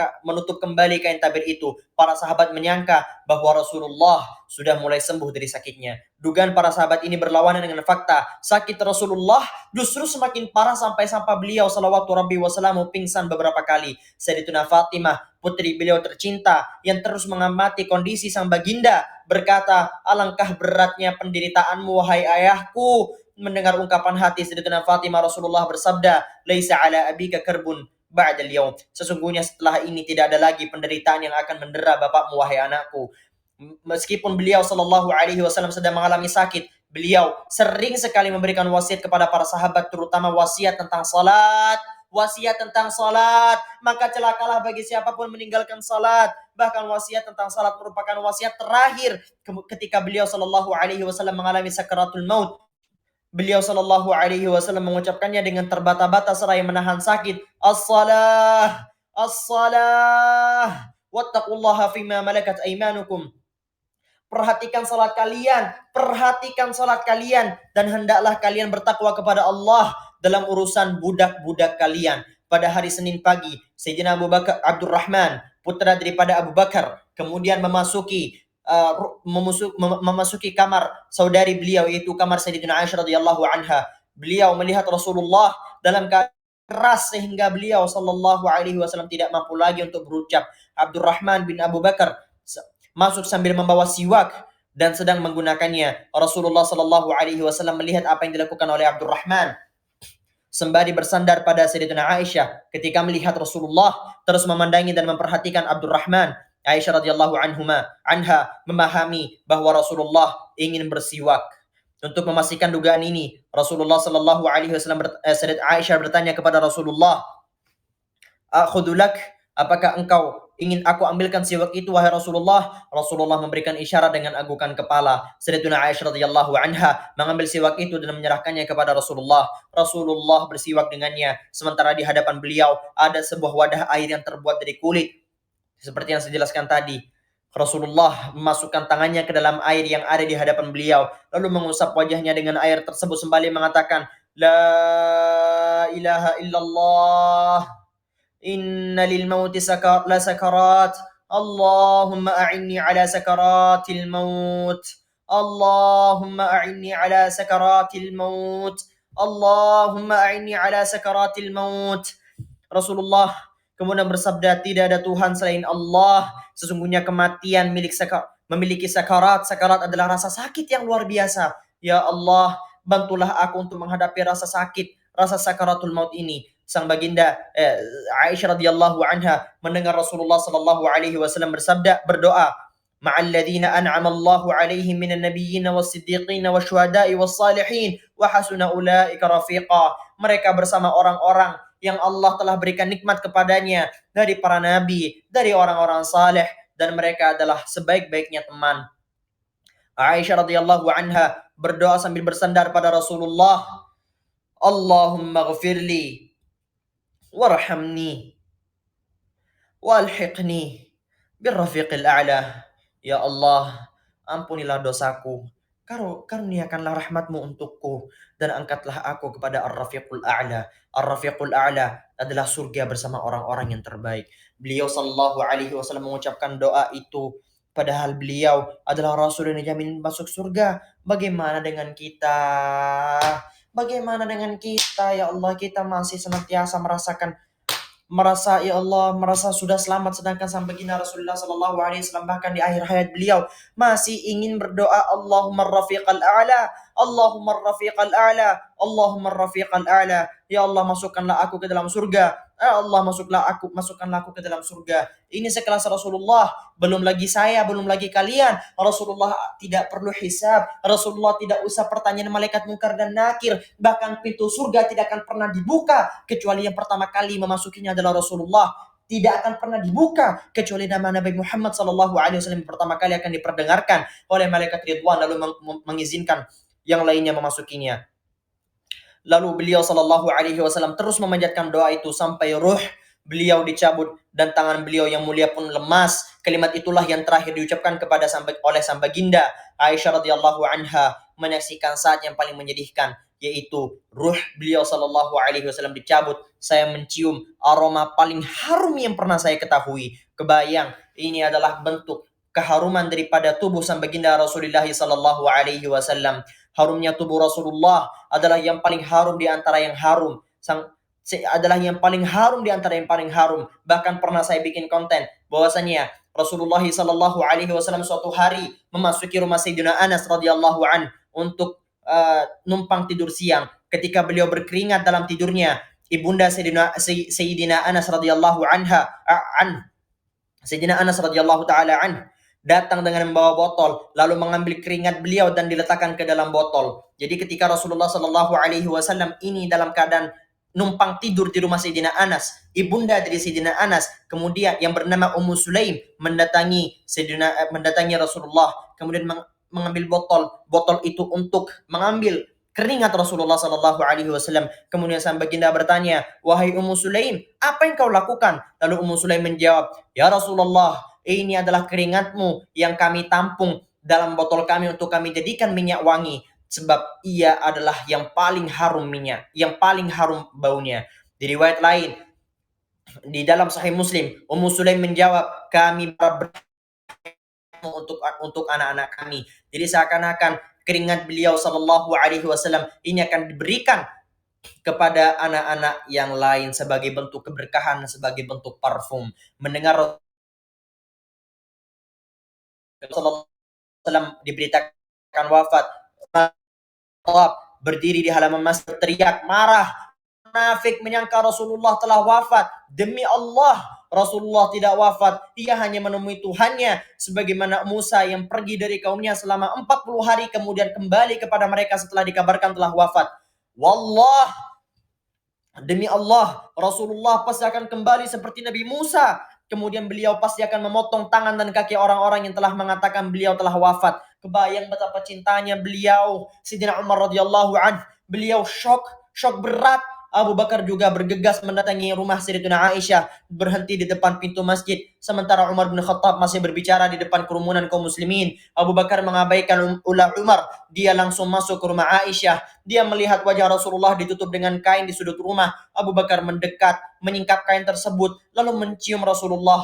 kembali kain tabir itu. Para sahabat menyangka bahwa Rasulullah sudah mulai sembuh dari sakitnya. Dugaan para sahabat ini berlawanan dengan fakta. Sakit Rasulullah justru semakin parah sampai beliau salawatu rabbi wasalamu pingsan beberapa kali. Sayyidatuna Fatimah, putri beliau tercinta yang terus mengamati kondisi sang baginda, berkata, "Alangkah beratnya penderitaanmu wahai ayahku." Mendengar ungkapan hati Sayyidatuna Fatimah, Rasulullah bersabda, "Laisa ala abika karbun ba'dal yaum." Sesungguhnya setelah ini tidak ada lagi penderitaan yang akan mendera bapakmu wahai anakku. Meskipun beliau sallallahu alaihi wasallam sedang mengalami sakit, beliau sering sekali memberikan wasiat kepada para sahabat, terutama wasiat tentang salat. Maka celakalah bagi siapapun meninggalkan salat. Bahkan wasiat tentang salat merupakan wasiat terakhir ketika beliau sallallahu alaihi wasallam mengalami sakaratul maut. Beliau sallallahu alaihi wasallam mengucapkannya dengan terbata-bata seraya menahan sakit. As-salah, wattaqullaha fima malakat aimanukum. Perhatikan salat kalian, dan hendaklah kalian bertakwa kepada Allah dalam urusan budak-budak kalian. Pada hari Senin pagi, Sayyidina Abu Bakar Abdurrahman, putra daripada Abu Bakar, kemudian memasuki kamar saudari beliau, yaitu kamar Sayyidatina Aisyah radhiyallahu anha. Beliau melihat Rasulullah dalam keadaan keras sehingga beliau sallallahu alaihi wasallam tidak mampu lagi untuk berucap. Abdurrahman bin Abu Bakar masuk sambil membawa siwak dan sedang menggunakannya. Rasulullah sallallahu alaihi wasallam melihat apa yang dilakukan oleh Abdurrahman sembari bersandar pada Sayyidatina Aisyah. Ketika melihat Rasulullah terus memandangi dan memperhatikan Abdurrahman, Aisyah radhiyallahu anha memahami bahwa Rasulullah ingin bersiwak. Untuk memastikan dugaan ini, Rasulullah sallallahu alaihi wasallam Aisyah bertanya kepada Rasulullah, "Akhudulak, apakah engkau ingin aku ambilkan siwak itu wahai Rasulullah?" Rasulullah memberikan isyarat dengan anggukan kepala. Sayyidatuna Aisyah radhiyallahu anha mengambil siwak itu dan menyerahkannya kepada Rasulullah. Rasulullah bersiwak dengannya, sementara di hadapan beliau ada sebuah wadah air yang terbuat dari kulit. Seperti yang saya jelaskan tadi, Rasulullah memasukkan tangannya ke dalam air yang ada di hadapan beliau, lalu mengusap wajahnya dengan air tersebut sembari mengatakan, "La ilaha illallah, inna lil mauti la sakarat, Allahumma a'inni ala sakaratil maut, Allahumma a'inni ala sakaratil maut, Allahumma a'inni ala sakaratil maut." Rasulullah kemudian bersabda, "Tidak ada Tuhan selain Allah. Sesungguhnya kematian memiliki sakarat. Sakarat adalah rasa sakit yang luar biasa. Ya Allah, bantulah aku untuk menghadapi rasa sakit, rasa sakaratul maut ini." Sang baginda Aisyah radhiyallahu anha mendengar Rasulullah sallallahu alaihi wasallam berdoa, ma'al ladzina an'ama Allahu 'alaihim minan nabiyyin was-siddiqin wasyuhada'i was-salihin wa hasuna ulaika rafiqa. Mereka bersama orang-orang yang Allah telah berikan nikmat kepadanya dari para nabi, dari orang-orang saleh, dan mereka adalah sebaik-baiknya teman. Aisyah radhiyallahu anha berdoa sambil bersandar pada Rasulullah, Allahumma ghfirli warhamni walhiqni birrafiqil a'la. Ya Allah, ampunilah dosaku, karuniakanlah rahmatmu untukku, dan angkatlah aku kepada Ar-Rafiqul A'la. Ar-Rafiqul A'la adalah surga bersama orang-orang yang terbaik. Beliau sallallahu alaihi wasallam mengucapkan doa itu padahal beliau adalah Rasul yang dijamin masuk surga. Bagaimana dengan kita? Bagaimana dengan kita, ya Allah? Kita masih senantiasa merasa ya Allah, merasa sudah selamat, sedangkan sampai baginda Rasulullah sallallahu alaihi wasallam bahkan di akhir hayat beliau masih ingin berdoa, Allahumma rafiqal a'la, Allahumma rafiqal a'la, Allahumma rafiqal a'la. Ya Allah, masukkanlah aku ke dalam surga. Ya Allah, masukkanlah aku ke dalam surga. Ini sekelas Rasulullah, belum lagi saya, belum lagi kalian. Rasulullah tidak perlu hisab, Rasulullah tidak usah pertanyaan malaikat munkar dan nakir, bahkan pintu surga tidak akan pernah dibuka kecuali yang pertama kali memasukinya adalah Rasulullah. Tidak akan pernah dibuka kecuali nama Nabi Muhammad sallallahu alaihi wasallam pertama kali akan diperdengarkan oleh malaikat Ridwan, lalu mengizinkan yang lainnya memasukinya. Lalu beliau sallallahu alaihi wasallam terus memanjatkan doa itu sampai ruh beliau dicabut dan tangan beliau yang mulia pun lemas. Kalimat itulah yang terakhir diucapkan oleh sang baginda Aisyah radhiyallahu anha, menyaksikan saat yang paling menyedihkan, yaitu ruh beliau sallallahu alaihi wasallam dicabut. Saya mencium aroma paling harum yang pernah saya ketahui. Kebayang, ini adalah bentuk keharuman daripada tubuh sang baginda Rasulullah sallallahu alaihi wasallam. Harumnya tubuh Rasulullah adalah yang paling harum di antara yang harum. Adalah yang paling harum di antara yang paling harum. Bahkan pernah saya bikin konten bahwasanya Rasulullah sallallahu alaihi wasallam suatu hari memasuki rumah Sayyidina Anas radhiyallahu an untuk numpang tidur siang. Ketika beliau berkeringat dalam tidurnya, ibunda Sayyidina Anas radhiyallahu Sayyidina Anas radhiyallahu taala datang dengan membawa botol, lalu mengambil keringat beliau dan diletakkan ke dalam botol. Jadi ketika Rasulullah sallallahu alaihi wasallam ini dalam keadaan numpang tidur di rumah Sayyidina Anas, ibunda dari Sayyidina Anas, kemudian yang bernama Ummu Sulaim mendatangi Rasulullah, kemudian mengambil botol itu untuk mengambil keringat Rasulullah sallallahu alaihi wasallam. Kemudian sang baginda bertanya, "Wahai Ummu Sulaim, apa yang kau lakukan?" Lalu Ummu Sulaim menjawab, "Ya Rasulullah, ini adalah keringatmu yang kami tampung dalam botol kami untuk kami jadikan minyak wangi, sebab ia adalah yang paling harum minyak, yang paling harum baunya." Di riwayat lain di dalam Sahih Muslim, Ummu Sulaim menjawab, "Kami untuk anak-anak kami." Jadi seakan-akan keringat beliau sallallahu alaihi wasallam ini akan diberikan kepada anak-anak yang lain sebagai bentuk keberkahan, sebagai bentuk parfum. Mendengar Rasulullah SAW diberitakan wafat, berdiri di halaman masjid berteriak marah. Munafik menyangka Rasulullah telah wafat. Demi Allah, Rasulullah tidak wafat. Ia hanya menemui Tuhannya, sebagaimana Musa yang pergi dari kaumnya selama 40 hari kemudian kembali kepada mereka setelah dikabarkan telah wafat. Wallah, demi Allah, Rasulullah pasti akan kembali seperti Nabi Musa. Kemudian beliau pasti akan memotong tangan dan kaki orang-orang yang telah mengatakan beliau telah wafat. Kebayang betapa cintanya beliau. Sayyidina Umar radhiyallahu anhu, beliau shock berat. Abu Bakar juga bergegas mendatangi rumah Sayyidatina Aisyah, berhenti di depan pintu masjid. Sementara Umar bin Khattab masih berbicara di depan kerumunan kaum muslimin. Abu Bakar mengabaikan ulah Umar. Dia langsung masuk ke rumah Aisyah. Dia melihat wajah Rasulullah ditutup dengan kain di sudut rumah. Abu Bakar mendekat, menyingkap kain tersebut, lalu mencium Rasulullah.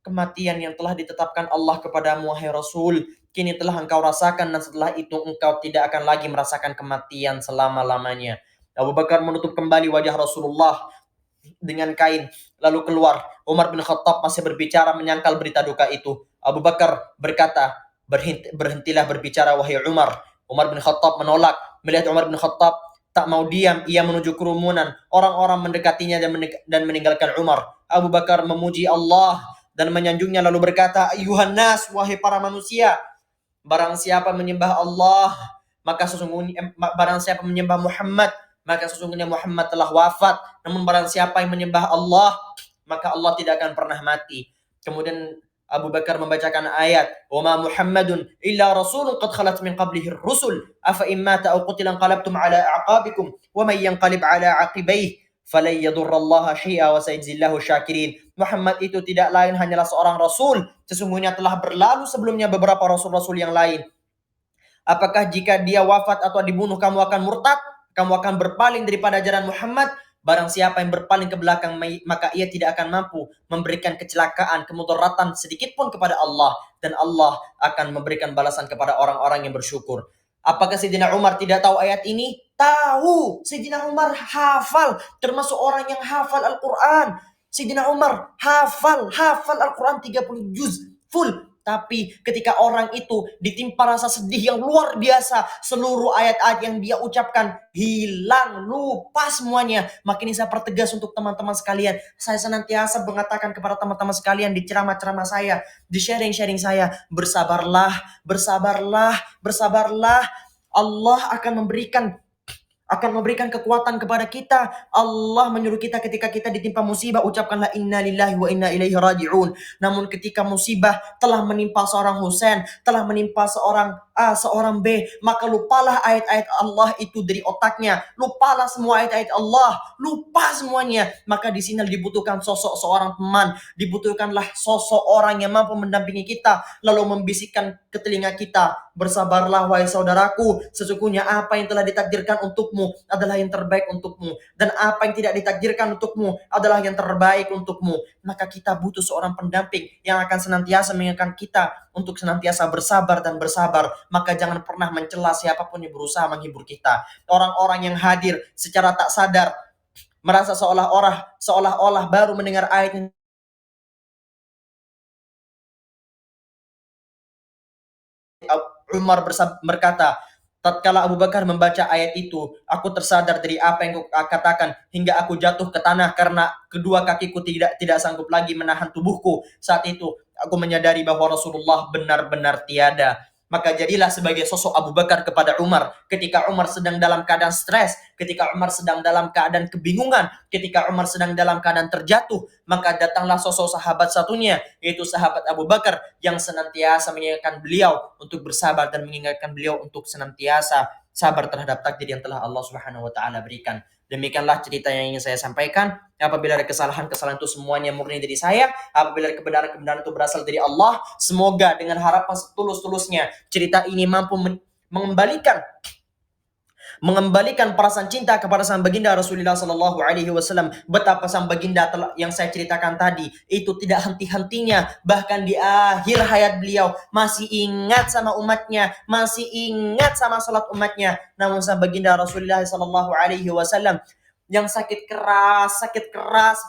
Kematian yang telah ditetapkan Allah kepadamu, wahai Rasul, kini telah engkau rasakan, dan setelah itu engkau tidak akan lagi merasakan kematian selama-lamanya. Abu Bakar menutup kembali wajah Rasulullah dengan kain, lalu keluar. Umar bin Khattab masih berbicara menyangkal berita duka itu. Abu Bakar berkata, berhentilah berbicara wahai Umar. Umar bin Khattab menolak. Melihat Umar bin Khattab tak mau diam, ia menuju kerumunan. Orang-orang mendekatinya dan meninggalkan Umar. Abu Bakar memuji Allah dan menyanjungnya lalu berkata, "Ayuhan nas, wahai para manusia, barang siapa menyembah Allah, maka sesungguhnya barang siapa menyembah Muhammad, maka sesungguhnya Muhammad telah wafat. Namun barang siapa yang menyembah Allah, maka Allah tidak akan pernah mati." Kemudian Abu Bakar membacakan ayat, "Wa ma Muhammadun illa rasulun qad khalat min qablihi ar-rusul, afa in mata aw qutila anqalabtum ala a'qabikum, wa man yanqalib ala aqibaihi falan yadurrallaha syai'a wa sayajzillahu syakirin." Muhammad itu tidak lain hanyalah seorang rasul, sesungguhnya telah berlalu sebelumnya beberapa rasul-rasul yang lain. Apakah jika dia wafat atau dibunuh kamu akan murtad? Kamu akan berpaling daripada ajaran Muhammad? Barang siapa yang berpaling ke belakang, maka ia tidak akan mampu memberikan kecelakaan, kemudaratan sedikit pun kepada Allah, dan Allah akan memberikan balasan kepada orang-orang yang bersyukur. Apakah Sayyidina Umar tidak tahu ayat ini? Tahu. Sayyidina Umar hafal, termasuk orang yang hafal Al-Quran. Sayyidina Umar hafal Al-Quran 30 juz full. Tapi ketika orang itu ditimpa rasa sedih yang luar biasa, seluruh ayat-ayat yang dia ucapkan hilang, lupa semuanya. Maka ini saya pertegas untuk teman-teman sekalian. Saya senantiasa mengatakan kepada teman-teman sekalian di ceramah-ceramah saya, di sharing-sharing saya, bersabarlah, bersabarlah, bersabarlah. Allah akan memberikan kekuatan kepada kita. Allah menyuruh kita ketika kita ditimpa musibah, ucapkanlah inna lillahi wa inna ilaihi raji'un. Namun ketika musibah telah menimpa seorang Husain, telah menimpa seorang A, seorang B, maka lupalah ayat-ayat Allah itu dari otaknya. Lupalah semua ayat-ayat Allah, lupa semuanya. Maka di sini dibutuhkan sosok seorang teman, dibutuhkanlah sosok orang yang mampu mendampingi kita, lalu membisikkan ke telinga kita, bersabarlah wahai saudaraku, sesungguhnya apa yang telah ditakdirkan untukmu adalah yang terbaik untukmu, dan apa yang tidak ditakdirkan untukmu adalah yang terbaik untukmu. Maka kita butuh seorang pendamping yang akan senantiasa mengingatkan kita untuk senantiasa bersabar dan bersabar. Maka jangan pernah mencela siapapun yang berusaha menghibur kita. Orang-orang yang hadir secara tak sadar, merasa seolah-olah baru mendengar ayat ini. Umar berkata, tatkala Abu Bakar membaca ayat itu, aku tersadar dari apa yang kau katakan hingga aku jatuh ke tanah karena kedua kakiku tidak sanggup lagi menahan tubuhku. Saat itu aku menyadari bahwa Rasulullah benar-benar tiada. Maka jadilah sebagai sosok Abu Bakar kepada Umar ketika Umar sedang dalam keadaan stres, ketika Umar sedang dalam keadaan kebingungan, ketika Umar sedang dalam keadaan terjatuh, maka datanglah sosok sahabat satunya, yaitu sahabat Abu Bakar, yang senantiasa mengingatkan beliau untuk bersabar dan mengingatkan beliau untuk senantiasa sabar terhadap takdir yang telah Allah Subhanahu wa taala berikan. Demikianlah cerita yang ingin saya sampaikan. Apabila ada kesalahan-kesalahan itu semuanya murni dari saya. Apabila kebenaran-kebenaran itu berasal dari Allah, semoga dengan harapan setulus-tulusnya cerita ini mampu mengembalikan perasaan cinta kepada sang baginda Rasulullah Sallallahu Alaihi Wasallam. Betapa sang baginda yang saya ceritakan tadi itu tidak henti-hentinya, bahkan di akhir hayat beliau masih ingat sama umatnya, masih ingat sama salat umatnya. Namun sang baginda Rasulullah Sallallahu Alaihi Wasallam yang sakit keras,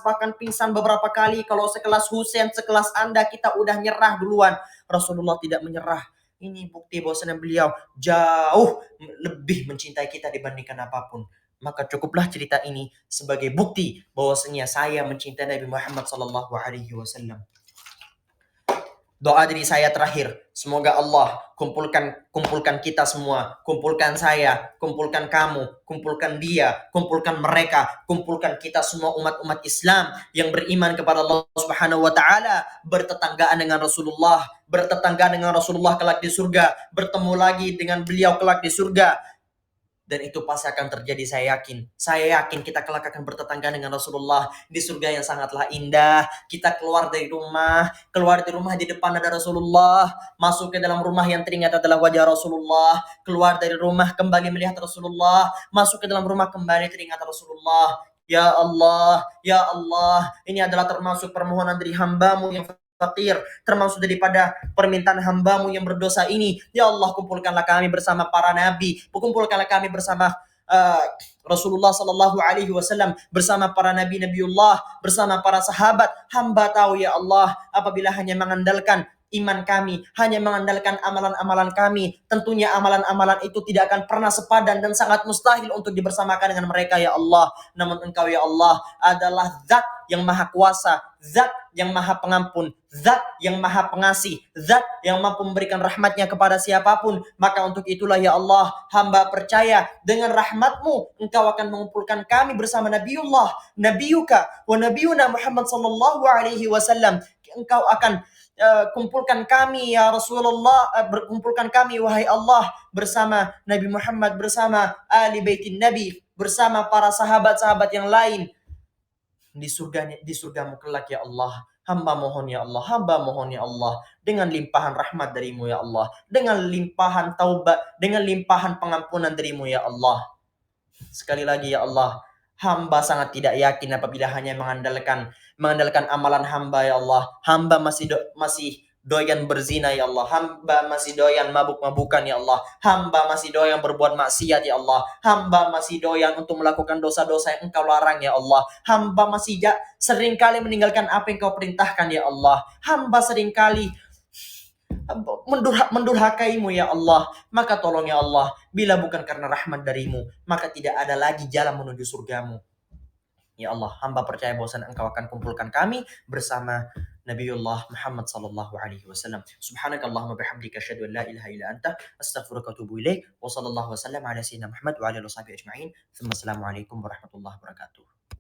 bahkan pingsan beberapa kali. Kalau sekelas Husain, sekelas Anda, kita udah nyerah duluan. Rasulullah tidak menyerah. Ini bukti bahwasanya beliau jauh lebih mencintai kita dibandingkan apapun. Maka cukuplah cerita ini sebagai bukti bahwasanya saya mencintai Nabi Muhammad sallallahu alaihi wasallam. Doa dari saya terakhir, semoga Allah kumpulkan kita semua, kumpulkan saya, kumpulkan kamu, kumpulkan dia, kumpulkan mereka, kumpulkan kita semua umat-umat Islam yang beriman kepada Allah Subhanahu wa taala, bertetanggaan dengan Rasulullah, kelak di surga, bertemu lagi dengan beliau kelak di surga. Dan itu pasti akan terjadi, saya yakin kita kelak akan bertetangga dengan Rasulullah di surga yang sangatlah indah. Kita keluar dari rumah di depan ada Rasulullah, masuk ke dalam rumah yang teringat adalah wajah Rasulullah, keluar dari rumah kembali melihat Rasulullah, masuk ke dalam rumah kembali teringat Rasulullah. Ya Allah, ini adalah termasuk permohonan dari hambamu yang fakir, termasuk daripada permintaan hambamu yang berdosa ini. Ya Allah, kumpulkanlah kami bersama para nabi, kumpulkanlah kami bersama Rasulullah sallallahu alaihi wasallam, bersama para nabi-nabiullah, bersama para sahabat. Hamba tahu ya Allah, apabila hanya mengandalkan iman kami, hanya mengandalkan amalan-amalan kami. Tentunya amalan-amalan itu tidak akan pernah sepadan dan sangat mustahil untuk dibersamakan dengan mereka ya Allah. Namun Engkau ya Allah adalah zat yang maha kuasa, zat yang maha pengampun, zat yang maha pengasih, zat yang mampu memberikan rahmatnya kepada siapapun. Maka untuk itulah ya Allah, hamba percaya dengan rahmatmu Engkau akan mengumpulkan kami bersama Nabiyuka wa Nabiyuna Muhammad sallallahu alaihi wasallam. Engkau akan kumpulkan kami ya Rasulullah, kumpulkan kami wahai Allah bersama Nabi Muhammad, bersama ahli baitin Nabi, bersama para sahabat-sahabat yang lain di surgamu kelak ya Allah. Hamba mohon ya Allah, hamba mohon ya Allah, dengan limpahan rahmat darimu ya Allah, dengan limpahan taubat, dengan limpahan pengampunan darimu ya Allah. Sekali lagi ya Allah, hamba sangat tidak yakin apabila hanya mengandalkan amalan hamba ya Allah. Hamba masih doyan berzina ya Allah. Hamba masih doyan mabuk-mabukan ya Allah. Hamba masih doyan berbuat maksiat ya Allah. Hamba masih doyan untuk melakukan dosa-dosa yang Engkau larang ya Allah. Hamba masih seringkali meninggalkan apa yang Engkau perintahkan ya Allah. Hamba seringkali mendurhakaimu ya Allah. Maka tolong ya Allah, bila bukan karena rahmat darimu, maka tidak ada lagi jalan menuju surgamu. Ya Allah, hamba percaya bahwa Engkau akan kumpulkan kami bersama Nabiullah Muhammad sallallahu alaihi wasallam. Subhanakallahumma bihamdika asyhadu an la ilaha illa anta astaghfiruka wa atubu ilaik. Wa sallallahu wasallam ala sayyidina Muhammad wa ala alihi washabihi ajma'in. Assalamualaikum warahmatullahi wabarakatuh.